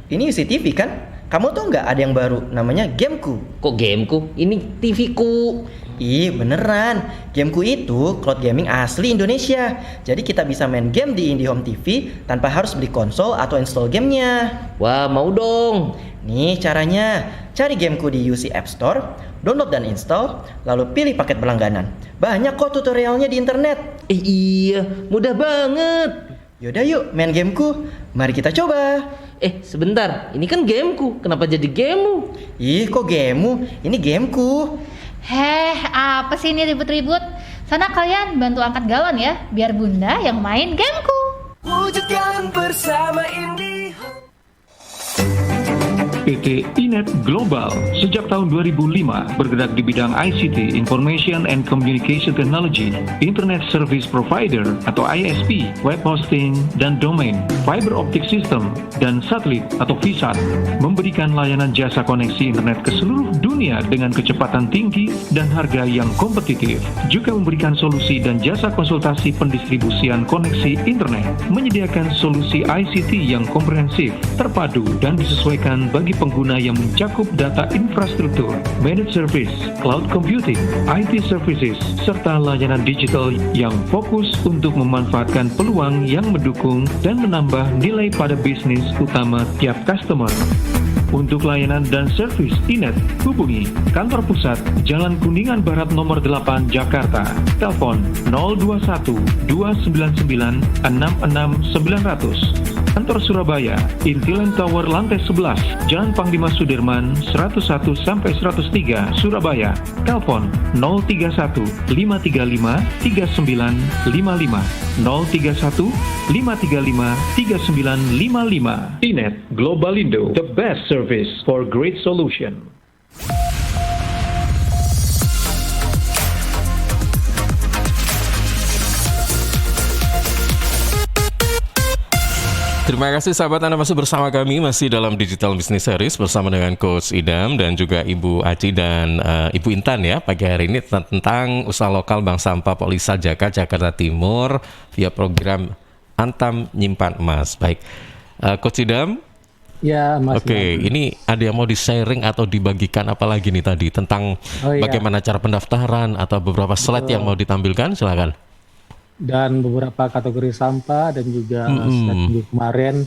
Ini UCTV kan? Kamu tuh nggak ada yang baru, namanya Gameku. Kok Gameku? Ini TV-ku. Ih beneran, Gameku itu cloud gaming asli Indonesia. Jadi kita bisa main game di IndiHome TV tanpa harus beli konsol atau install gamenya. Wah mau dong. Nih caranya, cari Gameku di UC App Store, download dan install, lalu pilih paket berlangganan. Banyak kok tutorialnya di internet. Iya, mudah banget. Yaudah yuk main Gameku, mari kita coba. Sebentar, ini kan Gameku, kenapa jadi gamemu? Ih kok gamemu, ini Gameku. Apa sih ini ribut-ribut? Sana kalian bantu angkat galon ya, biar bunda yang main Gameku. Wujudkan bersama IndiHome. PT Inet Global sejak tahun 2005 bergerak di bidang ICT, Information and Communication Technology, Internet Service Provider atau ISP, web hosting dan domain, fiber optic system dan satelit atau VSAT, memberikan layanan jasa koneksi internet ke seluruh dunia dengan kecepatan tinggi dan harga yang kompetitif. Juga memberikan solusi dan jasa konsultasi pendistribusian koneksi internet, menyediakan solusi ICT yang komprehensif, terpadu dan disesuaikan bagi pengguna yang mencakup data infrastruktur, managed service, cloud computing, IT services, serta layanan digital yang fokus untuk memanfaatkan peluang yang mendukung dan menambah nilai pada bisnis utama tiap customer. Untuk layanan dan servis Inet, hubungi kantor pusat Jalan Kuningan Barat nomor 8 Jakarta. Telepon 021 299 66900. Kantor Surabaya, Intiland Tower lantai 11, Jalan Panglima Sudirman 101 sampai 103 Surabaya. Telepon 031 535 3955 031 535 3955. Inet Globalindo, the best service for great solution. Terima kasih sahabat, Anda masih bersama kami, masih dalam Digital Business Series bersama dengan Coach Idam dan juga Ibu Aci dan Ibu Intan ya. Pagi hari ini tentang usaha lokal Bank Sampah Polisa Jaka, Jakarta Timur via program Antam Nyimpan Emas. Baik, Coach Idam. Ya, Mas. Oke, ini ada yang mau di-sharing atau dibagikan apa lagi nih tadi tentang bagaimana cara pendaftaran atau beberapa slide yang mau ditampilkan, silakan. Dan beberapa kategori sampah dan juga slide kemarin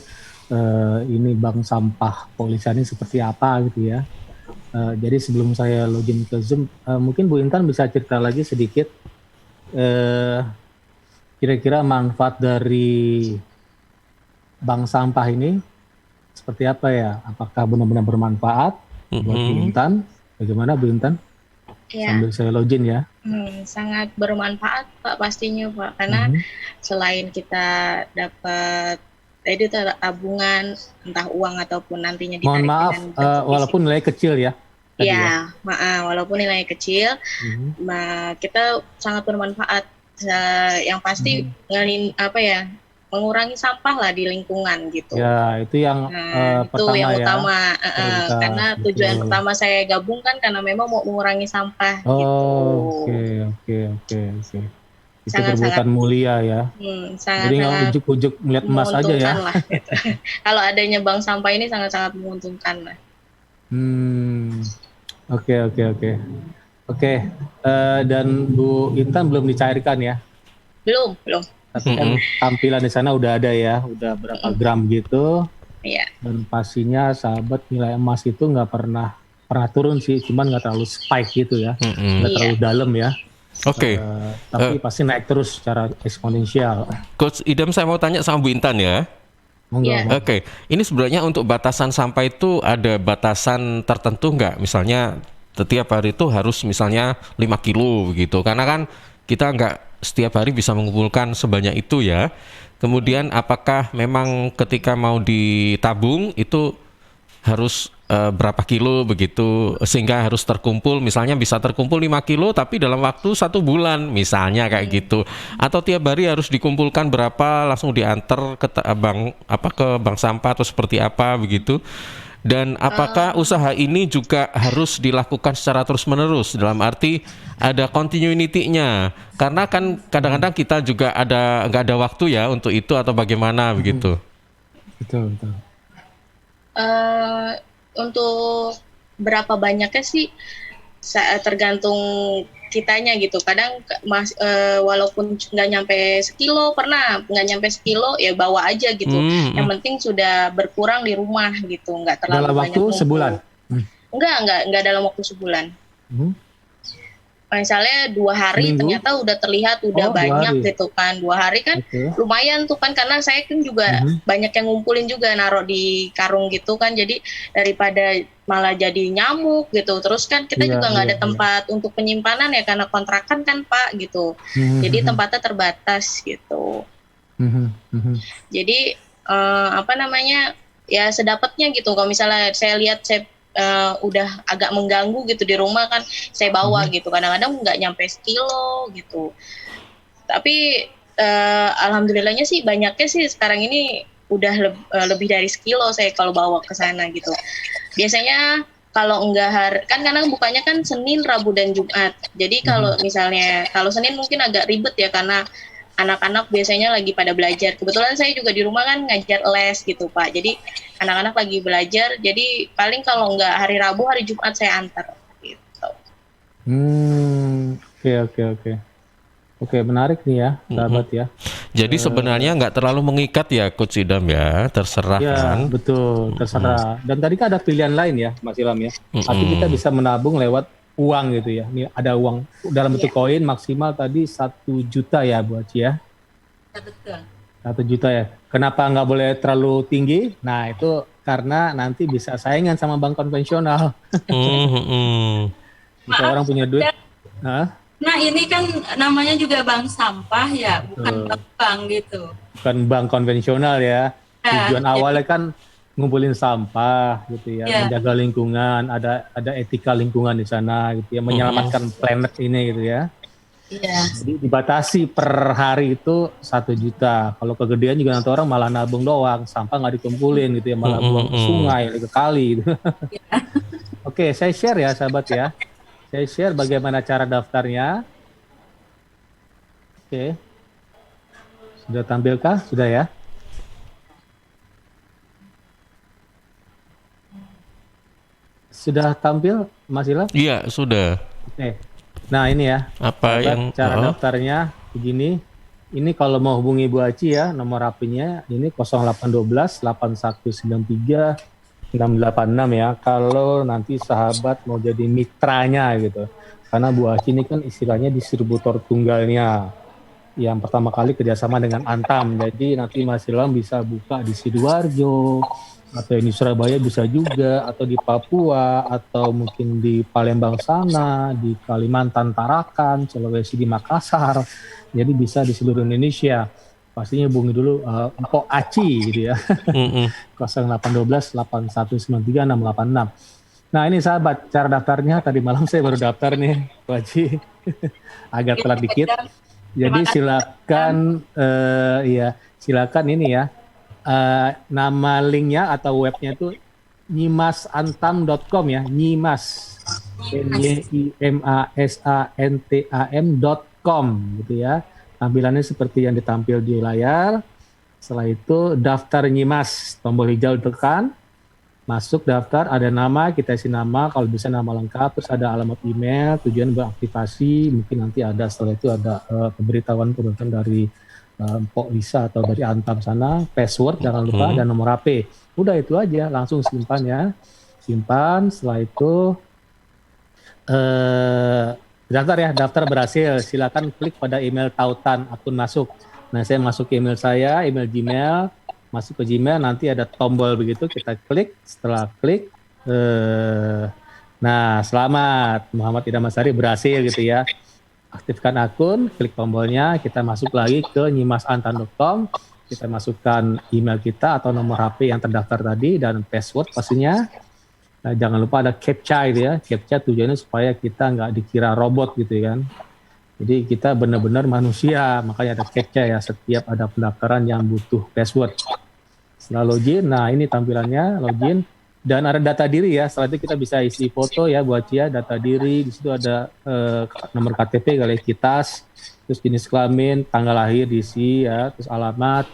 ini bank sampah Polisa ini seperti apa gitu ya. Jadi sebelum saya login ke Zoom, mungkin Bu Intan bisa cerita lagi sedikit kira-kira manfaat dari bank sampah ini seperti apa ya? Apakah benar-benar bermanfaat buat Bu Intan? Bagaimana Bu Intan? Ya. Sambil saya login ya. Sangat bermanfaat Pak pastinya Pak, karena selain kita dapat tabungan entah uang ataupun nantinya ditarik. Mohon maaf, walaupun nilai kecil ya. Iya, walaupun nilai kecil, kita sangat bermanfaat. Yang pasti mengurangi sampah lah di lingkungan gitu. Ya, itu yang pertama yang ya. utama. Karena tujuan pertama saya gabung kan karena memang mau mengurangi sampah gitu. Oke. Itu perbuatan mulia ya. Jadi nggak ujuk-ujuk melihat emas aja ya. Lah, gitu. Kalau adanya bank sampah ini sangat-sangat menguntungkan lah. Oke. Dan Bu Intan belum dicairkan ya? Belum. Tapi kan tampilan di sana udah ada ya, udah berapa gram gitu. Iya. Dan pastinya sahabat nilai emas itu nggak pernah turun sih, cuman nggak terlalu spike gitu ya, nggak terlalu dalam ya. Oke. Tapi pasti naik terus secara eksponensial. Coach Idam, saya mau tanya sama Bu Intan ya. Oke, ini sebenarnya untuk batasan sampah itu ada batasan tertentu nggak? Misalnya setiap hari itu harus misalnya 5 kilo begitu, karena kan kita nggak setiap hari bisa mengumpulkan sebanyak itu ya. Kemudian apakah memang ketika mau ditabung itu harus berapa kilo begitu sehingga harus terkumpul, misalnya bisa terkumpul 5 kilo tapi dalam waktu 1 bulan misalnya kayak gitu, atau tiap hari harus dikumpulkan berapa langsung diantar ke bank sampah atau seperti apa begitu. Dan apakah usaha ini juga harus dilakukan secara terus-menerus, dalam arti ada continuity-nya? Karena kan kadang-kadang kita juga nggak ada waktu ya untuk itu atau bagaimana begitu? Betul. Untuk berapa banyaknya sih tergantung kitanya gitu. Kadang walaupun nggak nyampe sekilo, nggak nyampe sekilo ya bawa aja gitu. Yang penting sudah berkurang di rumah gitu, nggak terlalu dalam banyak. Dalam waktu sebulan? Enggak dalam waktu sebulan. Misalnya 2 hari ternyata udah terlihat udah banyak gitu kan. 2 hari kan lumayan tuh kan, karena saya kan juga banyak yang ngumpulin juga, naruh di karung gitu kan, jadi daripada malah jadi nyamuk gitu. Terus kan kita juga nggak ada tempat untuk penyimpanan ya, karena kontrakan kan Pak gitu. Jadi tempatnya terbatas gitu. Jadi ya sedapatnya gitu. Kalau misalnya saya lihat udah agak mengganggu gitu di rumah kan, saya bawa gitu. Kadang-kadang nggak nyampe sekilo gitu. Tapi alhamdulillahnya sih banyaknya sih sekarang ini udah lebih dari sekilo saya kalau bawa ke sana gitu. Biasanya kalau enggak kan karena bukanya kan Senin, Rabu dan Jumat. Jadi kalau misalnya kalau Senin mungkin agak ribet ya, karena anak-anak biasanya lagi pada belajar. Kebetulan saya juga di rumah kan ngajar les gitu Pak. Jadi anak-anak lagi belajar. Jadi paling kalau nggak hari Rabu, hari Jumat saya antar gitu. Oke, menarik nih ya, sahabat ya. Jadi sebenarnya nggak terlalu mengikat ya Coach Idam ya, terserah Ya, kan. betul, terserah. Dan tadi kan ada pilihan lain ya, Mas Ilham ya. Tapi kita bisa menabung lewat uang gitu ya. Ini ada uang dalam bentuk koin maksimal tadi 1 juta ya Bu Aci ya. Betul. 1 juta ya. Kenapa nggak boleh terlalu tinggi? Nah itu karena nanti bisa saingan sama bank konvensional. Jika orang punya duit. Nah ini kan namanya juga bank sampah ya, bukan bank gitu. Bukan bank konvensional ya. Tujuan awalnya kan ngumpulin sampah gitu ya, menjaga lingkungan, ada etika lingkungan di sana gitu ya, menyelamatkan planet ini gitu ya. Iya. Jadi dibatasi per hari itu 1 juta. Kalau kegedean juga nanti orang malah nabung doang, sampah nggak dikumpulin gitu ya, malah buang ke sungai, ke kali gitu. Oke, saya share ya sahabat ya. Saya share bagaimana cara daftarnya. Oke. Sudah tampilkah? Sudah ya? Sudah tampil Mas Ilham? Iya, sudah. Oke. Nah ini ya, Apa yang cara daftarnya begini. Ini kalau mau hubungi Bu Aci ya, nomor HP-nya ini 0812 8193 686 ya. Kalau nanti sahabat mau jadi mitranya gitu. Karena Bu Aci ini kan istilahnya distributor tunggalnya. Yang pertama kali kerjasama dengan Antam. Jadi nanti Mas Ilham bisa buka di Sidoarjo, atau di Surabaya bisa juga, atau di Papua, atau mungkin di Palembang sana, di Kalimantan, Tarakan, Sulawesi, di Makassar. Jadi bisa di seluruh Indonesia. Pastinya hubungi dulu Mpok Aci gitu ya. 0812 8193 686. Nah ini sahabat, cara daftarnya tadi malam saya baru daftar nih, Bu Aci. Agak telat dikit. Jadi silakan silakan ini ya. Nama linknya atau webnya itu nyimasantam.com ya, nyimas nyimasantam.com gitu ya. Tampilannya seperti yang ditampil di layar. Setelah itu daftar nyimas, tombol hijau tekan, masuk daftar, ada nama, kita isi nama, kalau bisa nama lengkap, terus ada alamat email, tujuan beraktivasi, mungkin nanti ada setelah itu ada pemberitahuan dari Mpok Lisa atau dari Antam sana, password jangan lupa, dan nomor HP. Udah itu aja, langsung simpan ya. Simpan, setelah itu daftar ya, daftar berhasil. Silakan klik pada email tautan akun masuk. Nah, saya masuk ke email saya, email Gmail, masuk ke Gmail, nanti ada tombol begitu, kita klik, setelah klik, nah selamat, Muhammad Idam Azhari berhasil gitu ya. Aktifkan akun, klik tombolnya, kita masuk lagi ke nyimasantam.com, kita masukkan email kita atau nomor HP yang terdaftar tadi dan password pastinya. Nah, jangan lupa ada CAPTCHA gitu ya. CAPTCHA tujuannya supaya kita nggak dikira robot gitu kan. Jadi kita benar-benar manusia, makanya ada CAPTCHA ya, setiap ada pendaftaran yang butuh password. Setelah login, nah ini tampilannya, login. Dan ada data diri ya, setelah itu kita bisa isi foto ya buat ya, data diri, di situ ada nomor KTP, identitas, terus jenis kelamin, tanggal lahir diisi ya, terus alamat.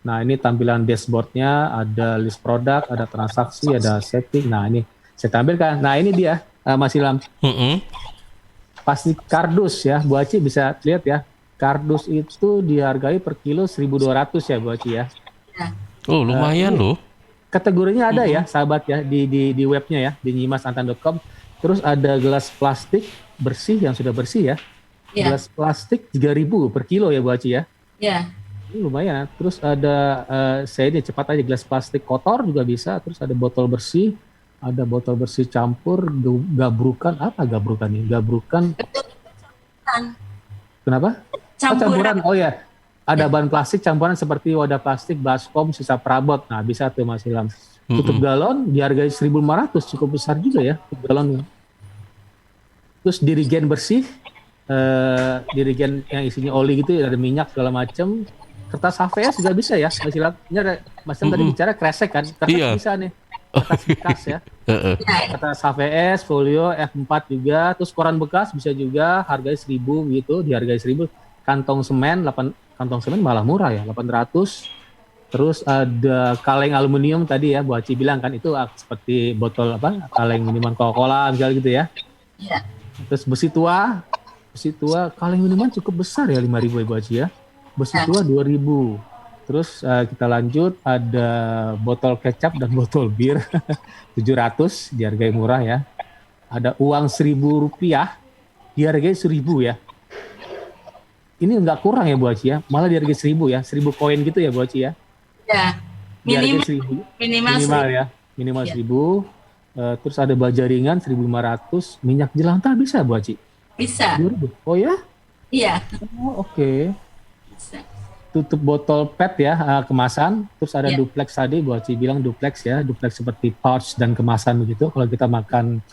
Nah ini tampilan dashboardnya, ada list produk, ada transaksi, ada setting. Nah ini saya tampilkan. Nah ini dia Mas Ilham. Pasti kardus ya, Bu Aci bisa lihat ya. Kardus itu dihargai per kilo 1.200 ya Bu Aci ya. Oh lumayan loh. Kategorinya ada ya sahabat ya di webnya ya, di nyimasantam.com. Terus ada gelas plastik bersih yang sudah bersih ya. Gelas plastik 3.000 per kilo ya Bu Aci ya. Iya. Ini lumayan. Terus ada saya ini cepat aja, gelas plastik kotor juga bisa. Terus ada botol bersih, ada botol bersih campur, gabrukan, apa gabrukan nih? Gabrukan. Kenapa? Campuran. Oh ya. Ada bahan plastik campuran seperti wadah plastik, baskom, sisa perabot. Nah, bisa tuh Mas Ilham. Tutup galon dihargai 1.500, cukup besar juga ya tutup galon. Terus dirigen bersih, dirigen yang isinya oli gitu, ada minyak segala macam. Kertas HVS juga bisa ya, Mas Ilham. Ini ada Mas Ilham tadi bicara kresek kan? Kertas bisa nih. Kertas bekas ya. Kertas HVS, folio, F4 juga. Terus koran bekas bisa juga, harganya 1.000 gitu, dihargai 1.000. Kantong semen malah murah ya, 800. Terus ada kaleng aluminium tadi ya, Bu Aci bilang kan itu seperti botol kaleng minuman Coca-Cola misalnya gitu ya. Iya. Terus besi tua kaleng minuman cukup besar ya 5.000 ya Bu Aci ya. Besi tua 2.000. Terus kita lanjut ada botol kecap dan botol bir 700 dihargai murah ya. Ada uang Rp1.000 dihargai 1.000 ya. Ini nggak kurang ya Bu Aci ya, malah dihargai 1.000 ya, 1.000 koin gitu ya Bu Aci ya. Ya, minimal ya, minimal 1.000. Terus ada baja ringan 1.500, minyak jelantah bisa Bu Aci? Bisa. 2.000. Oh ya? Iya. Oh, oke. Bisa. Tutup botol PET ya, kemasan. Terus ada duplex tadi, Bu Aci bilang duplex ya, duplex seperti pouch dan kemasan begitu. Kalau kita makan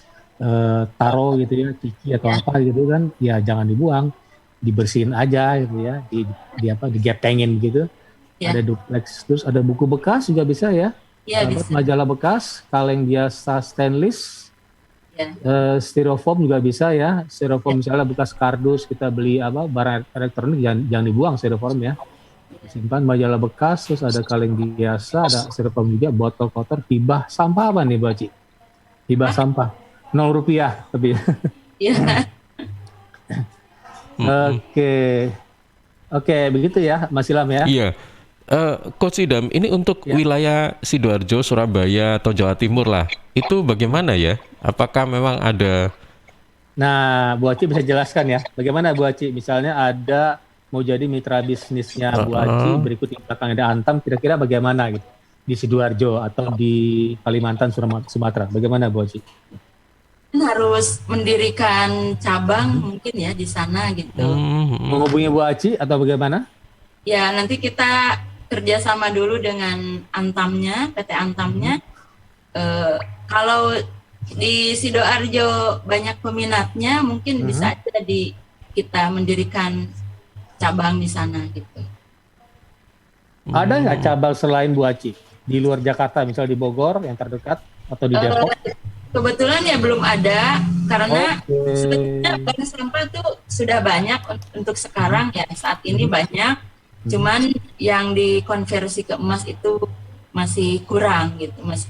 taro gitu ya, ciki atau apa gitu kan, ya jangan dibuang, dibersihin aja gitu ya, digepengin gitu. Ada duplex, terus ada buku bekas juga bisa ya. Iya, bisa. Majalah bekas, kaleng biasa stainless, styrofoam juga bisa ya. Styrofoam misalnya bekas kardus kita beli barang elektronik jangan dibuang styrofoam ya. Simpan majalah bekas, terus ada kaleng biasa, ada styrofoam juga, botol kotor, hibah sampah apa nih Bu Aci? Hibah sampah Rp0 lebih. Iya. Oke, begitu ya Mas Ilham ya. Iya. Coach Idam, ini untuk wilayah Sidoarjo, Surabaya atau Jawa Timur lah, itu bagaimana ya? Apakah memang ada? Nah, Bu Aci bisa jelaskan ya, bagaimana Bu Aci? Misalnya ada mau jadi mitra bisnisnya Bu Aci, berikut di belakang ada Antam, kira-kira bagaimana gitu? Di Sidoarjo atau di Kalimantan, Sumatera, bagaimana Bu Aci? Harus mendirikan cabang mungkin ya di sana gitu. Menghubungi Bu Aci atau bagaimana? Ya, nanti kita kerjasama dulu dengan Antamnya, PT Antamnya. Kalau di Sidoarjo banyak peminatnya, mungkin bisa aja kita mendirikan cabang di sana gitu. Ada nggak cabang selain Bu Aci di luar Jakarta, misal di Bogor yang terdekat atau di Depok? Kebetulan ya belum ada, karena sebetulnya bank sampah tuh sudah banyak untuk sekarang ya, saat ini banyak. Cuman yang dikonversi ke emas itu masih kurang gitu, Mas.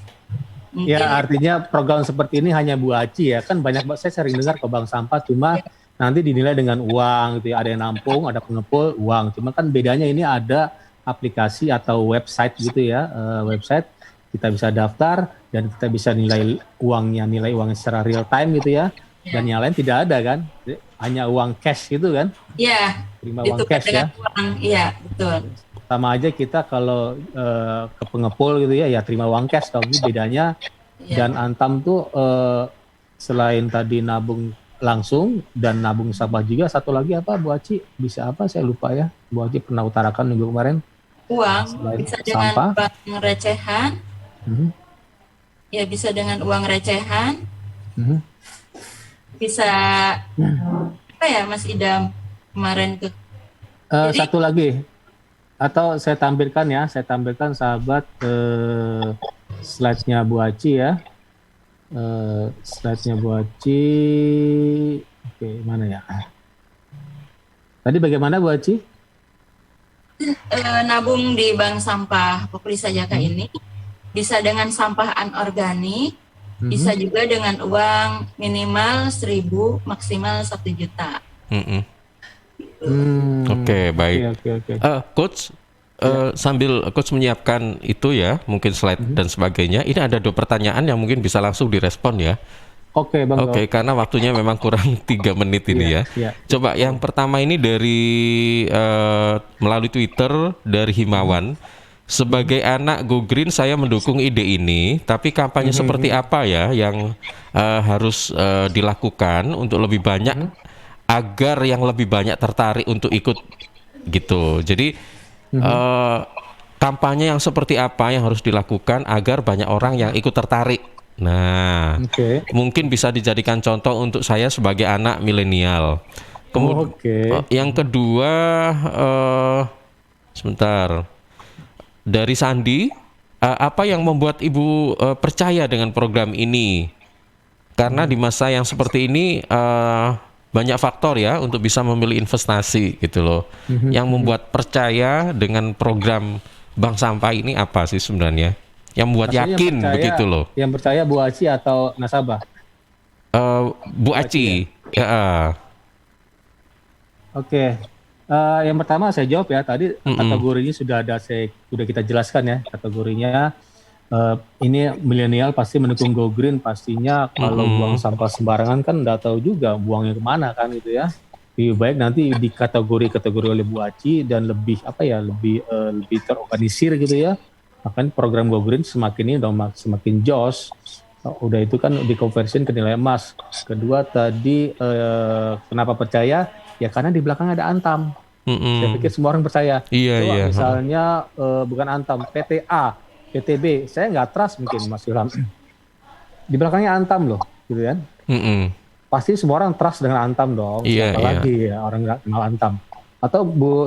Mungkin ya artinya program seperti ini hanya Bu Aci ya, kan banyak saya sering dengar ke bank sampah cuma nanti dinilai dengan uang gitu ya, ada yang nampung, ada pengepul, uang. Cuma kan bedanya ini ada aplikasi atau website gitu ya, website kita bisa daftar dan kita bisa nilai uangnya secara real time gitu ya. Dan yang lain tidak ada kan, hanya uang cash gitu kan? Iya. Terima uang cash ya? Iya, betul. Sama aja kita kalau ke pengepul gitu ya, ya terima uang cash dong. Ini bedanya. Dan Antam tuh selain tadi nabung langsung dan nabung sampah juga, satu lagi apa Bu Aci? Bisa apa? Saya lupa ya. Bu Aci pernah utarakan minggu kemarin. Uang, selain bisa dengan sampah. uang recehan. Ya bisa dengan uang recehan. Bisa apa ya Mas Idam kemarin tuh. Satu lagi atau saya tampilkan sahabat slide-nya Bu Aci ya. Slide-nya Bu Aci. Oke, mana ya? Tadi bagaimana Bu Aci? Nabung di bank sampah Poklisa Jaka ini bisa dengan sampah anorganik, bisa juga dengan uang minimal 1.000, maksimal 1 juta. Oke, baik. Okay. Coach, sambil Coach menyiapkan itu ya, mungkin slide dan sebagainya, ini ada 2 pertanyaan yang mungkin bisa langsung direspon ya. Oke, Bang. Oke, karena waktunya memang kurang 3 menit ini ya. Coba yang pertama ini dari melalui Twitter dari Himawan. Sebagai anak Go Green, saya mendukung ide ini, tapi kampanye seperti apa ya yang harus dilakukan untuk lebih banyak agar yang lebih banyak tertarik untuk ikut gitu. Jadi kampanye yang seperti apa yang harus dilakukan agar banyak orang yang ikut tertarik. Nah, mungkin bisa dijadikan contoh untuk saya sebagai anak milenial. Kemudian yang kedua, sebentar. Dari Sandi, apa yang membuat Ibu percaya dengan program ini? Karena di masa yang seperti ini banyak faktor ya untuk bisa memilih investasi gitu loh. Yang membuat percaya dengan program bank sampah ini apa sih sebenarnya? Yang membuat Maksudnya yakin percaya- begitu loh. Yang percaya Bu Aci atau nasabah? Bu Aci. Ya. Oke. Yang pertama saya jawab ya. Tadi kategorinya sudah kita jelaskan ya kategorinya. Ini milenial pasti mendukung Go Green pastinya. Kalau buang sampah sembarangan kan nggak tahu juga buangnya kemana kan gitu ya. Lebih baik nanti di kategori oleh Bu Aci dan lebih lebih terorganisir gitu ya. Makanya program Go Green semakin jos. Udah itu kan dikonversin ke nilai emas. Kedua tadi kenapa percaya? Ya karena di belakang ada Antam. Saya pikir semua orang percaya. Iya. Misalnya bukan Antam, PTA, PTB, saya nggak trust mungkin Mas Ilham. Di belakangnya Antam loh, gitu kan? Pasti semua orang trust dengan Antam dong. Iya, Siapa lagi ya orang nggak kenal Antam? Atau Bu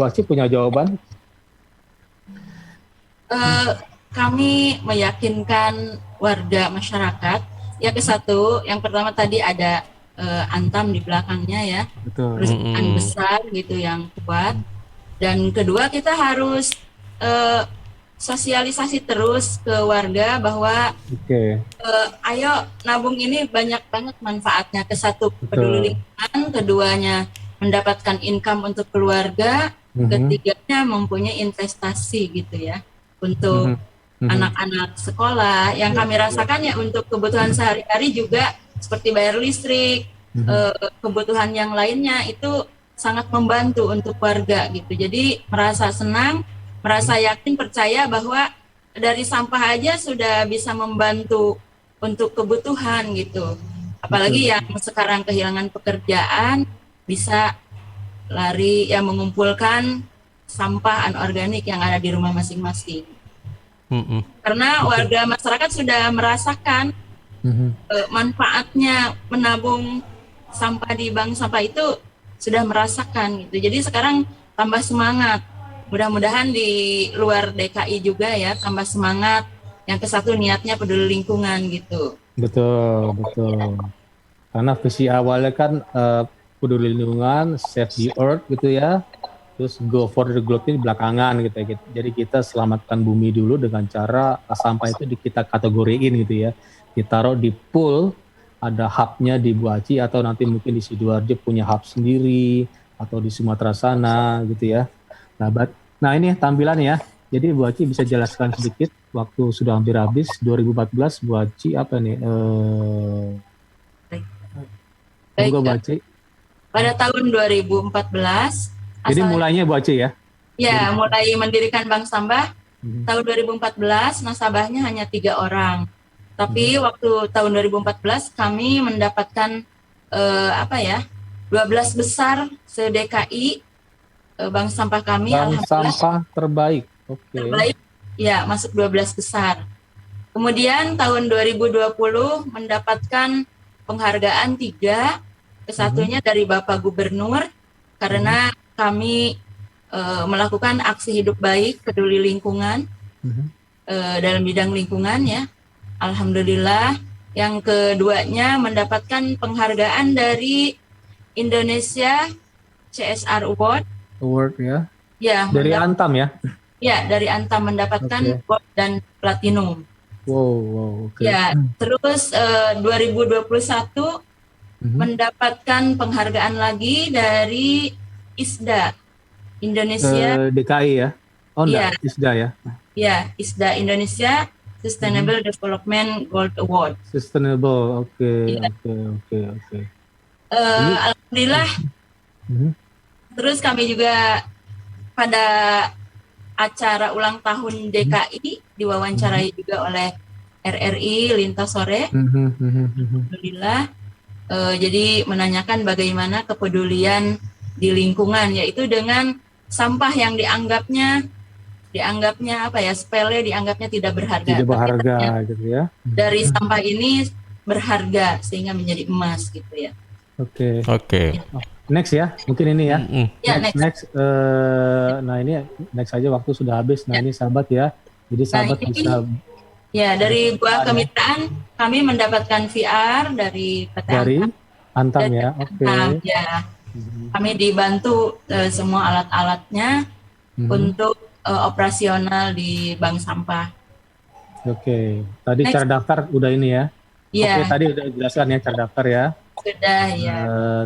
Aci punya jawaban? Kami meyakinkan warga masyarakat. Yang pertama tadi ada Antam di belakangnya ya, Betul. perusahaan besar gitu yang kuat. Dan kedua kita harus sosialisasi terus ke warga bahwa ayo nabung ini banyak banget manfaatnya. Satu peduli lingkungan, keduanya mendapatkan income untuk keluarga, ketiganya mempunyai investasi gitu ya untuk anak-anak sekolah. Yang kami rasakan ya untuk kebutuhan sehari-hari juga seperti bayar listrik, kebutuhan yang lainnya itu sangat membantu untuk warga gitu. Jadi merasa senang, merasa yakin, percaya bahwa dari sampah aja sudah bisa membantu untuk kebutuhan gitu. Apalagi yang sekarang kehilangan pekerjaan bisa lari ya mengumpulkan sampah anorganik yang ada di rumah masing-masing. Karena warga masyarakat sudah merasakan manfaatnya menabung sampah di bank sampah itu sudah merasakan gitu. Jadi sekarang tambah semangat. Mudah-mudahan di luar DKI juga ya tambah semangat. Yang kesatu niatnya peduli lingkungan gitu. Betul. Karena visi awalnya kan peduli lingkungan, save the earth gitu ya. Terus go for the globe ini belakangan gitu ya. Jadi kita selamatkan bumi dulu dengan cara sampah itu kita kategoriin gitu ya. Ditaruh di pool, ada hubnya di Bu Aci atau nanti mungkin di Sidoarjo punya hub sendiri atau di Sumatera sana gitu ya. Nah ini tampilannya ya. Jadi Bu Aci bisa jelaskan sedikit, waktu sudah hampir habis. 2014 Bu Aci apa nih? Baik, Bu Aci. pada tahun 2014 Jadi mulainya Bu Aci ya? Ya, mulai mendirikan bank sampah tahun 2014, nasabahnya hanya 3 orang. Tapi waktu tahun 2014 kami mendapatkan 12 besar se-DKI bank sampah kami. Bank sampah terbaik. Oke. Terbaik, ya masuk 12 besar. Kemudian tahun 2020 mendapatkan penghargaan 3, kesatunya dari Bapak Gubernur karena kami melakukan aksi hidup baik, peduli lingkungan dalam bidang lingkungan ya. Alhamdulillah. Yang keduanya mendapatkan penghargaan dari Indonesia CSR Award. Award ya? Ya. Dari Antam ya? Ya, dari Antam mendapatkan Gold dan Platinum. Wow. Ya, terus 2021 mendapatkan penghargaan lagi dari ISDA Indonesia DKI ya? Oh enggak, Iya. ISDA ya? ya ISDA Indonesia Sustainable Development Gold Award. Sustainable, oke. Alhamdulillah. Terus kami juga pada acara ulang tahun DKI diwawancarai juga oleh RRI Lintas Sore. Alhamdulillah. Jadi menanyakan bagaimana kepedulian di lingkungan, yaitu dengan sampah yang dianggapnya sepele, dianggapnya tidak berharga. Tidak Tapi berharga ternyata gitu ya? dari sampah ini berharga sehingga menjadi emas gitu ya. Oke. Next ya, mungkin ini ya. Ya, next. Nah ini next aja, waktu sudah habis. Nah ini sahabat ya. Jadi sahabat ini, bisa ya dari buah kemitraan kami mendapatkan VR dari PT dari Antam. Antam ya. Oke. Ya, kami dibantu semua alat-alatnya untuk operasional di bank sampah. Oke, tadi Next. cara daftar udah ini ya. Iya. Oke, tadi udah jelaskan ya cara daftar ya. Sudah ya.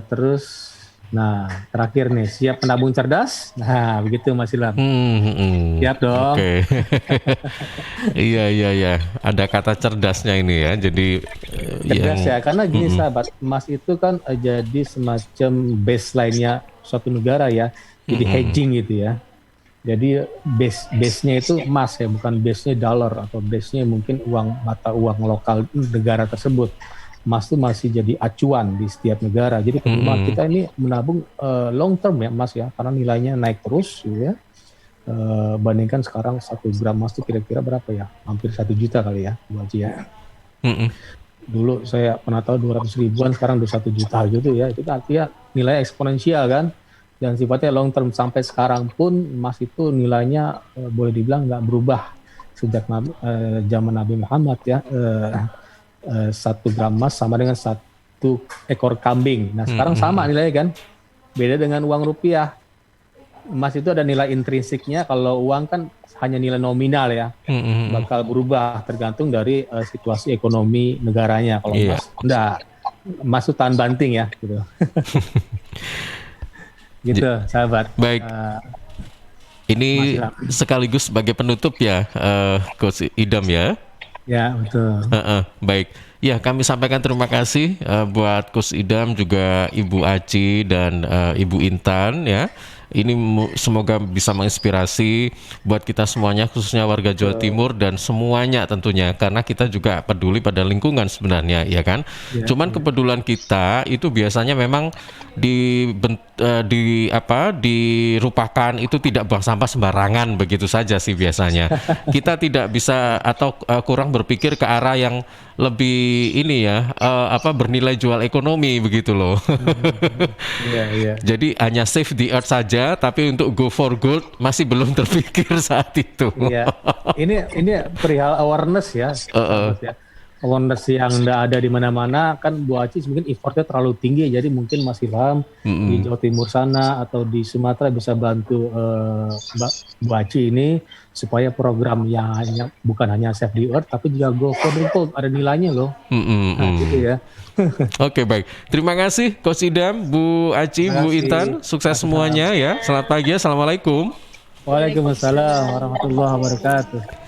Terus, nah terakhir nih, siap menabung cerdas? Nah, begitu Mas Ilham. Siap dong. Oke. Iya. Ada kata cerdasnya ini ya. Jadi Cerdas ya, karena gini sahabat, emas itu kan jadi semacam baseline-nya suatu negara ya. Jadi hedging gitu ya. Jadi base-nya itu emas ya, bukan base-nya dollar atau base-nya mungkin mata uang lokal negara tersebut. Emas itu masih jadi acuan di setiap negara. Jadi kalau kita ini menabung long term ya emas ya, karena nilainya naik terus gitu ya. Bandingkan sekarang 1 gram emas itu kira-kira berapa ya? Hampir 1 juta kali ya, Bu Haji ya. Dulu saya pernah tahu 200 ribuan, sekarang udah 1 juta gitu ya. Itu artinya nilai eksponensial kan. Dan sifatnya long term, sampai sekarang pun emas itu nilainya boleh dibilang nggak berubah sejak zaman Nabi Muhammad ya. 1 gram emas sama dengan 1 ekor kambing. Nah sekarang sama nilainya kan, beda dengan uang rupiah. Emas itu ada nilai intrinsiknya, kalau uang kan hanya nilai nominal ya, bakal berubah tergantung dari situasi ekonomi negaranya. Kalau emas enggak, emas itu tahan banting ya gitu. Gitu, sahabat. Baik. Ini sekaligus sebagai penutup ya, Coach Idam ya. Ya, betul. Baik. Ya, kami sampaikan terima kasih buat Coach Idam, juga Ibu Aci dan Ibu Intan ya. Ini semoga bisa menginspirasi buat kita semuanya, khususnya warga Jawa Timur dan semuanya tentunya, karena kita juga peduli pada lingkungan sebenarnya, ya kan? Cuman kepedulian kita itu biasanya memang dirupakan, itu tidak buang sampah sembarangan begitu saja sih biasanya. Kita tidak bisa atau kurang berpikir ke arah yang lebih ini ya, bernilai jual ekonomi begitu loh. Jadi hanya save the earth saja, tapi untuk go for good masih belum terpikir saat itu. Iya. Ini perihal awareness ya. Awareness yang tidak ada di mana-mana kan. Bu Aci mungkin effortnya terlalu tinggi, jadi mungkin Mas Ilham di Jawa Timur sana atau di Sumatera bisa bantu Bu Aci ini supaya program yang bukan hanya save the earth tapi juga go for good, ada nilainya loh. Nah, gitu ya. Oke, baik. Terima kasih Coach Idam, Bu Aci, Bu Intan. Sukses semuanya ya. Selamat pagi. Assalamualaikum. Waalaikumsalam warahmatullahi wabarakatuh.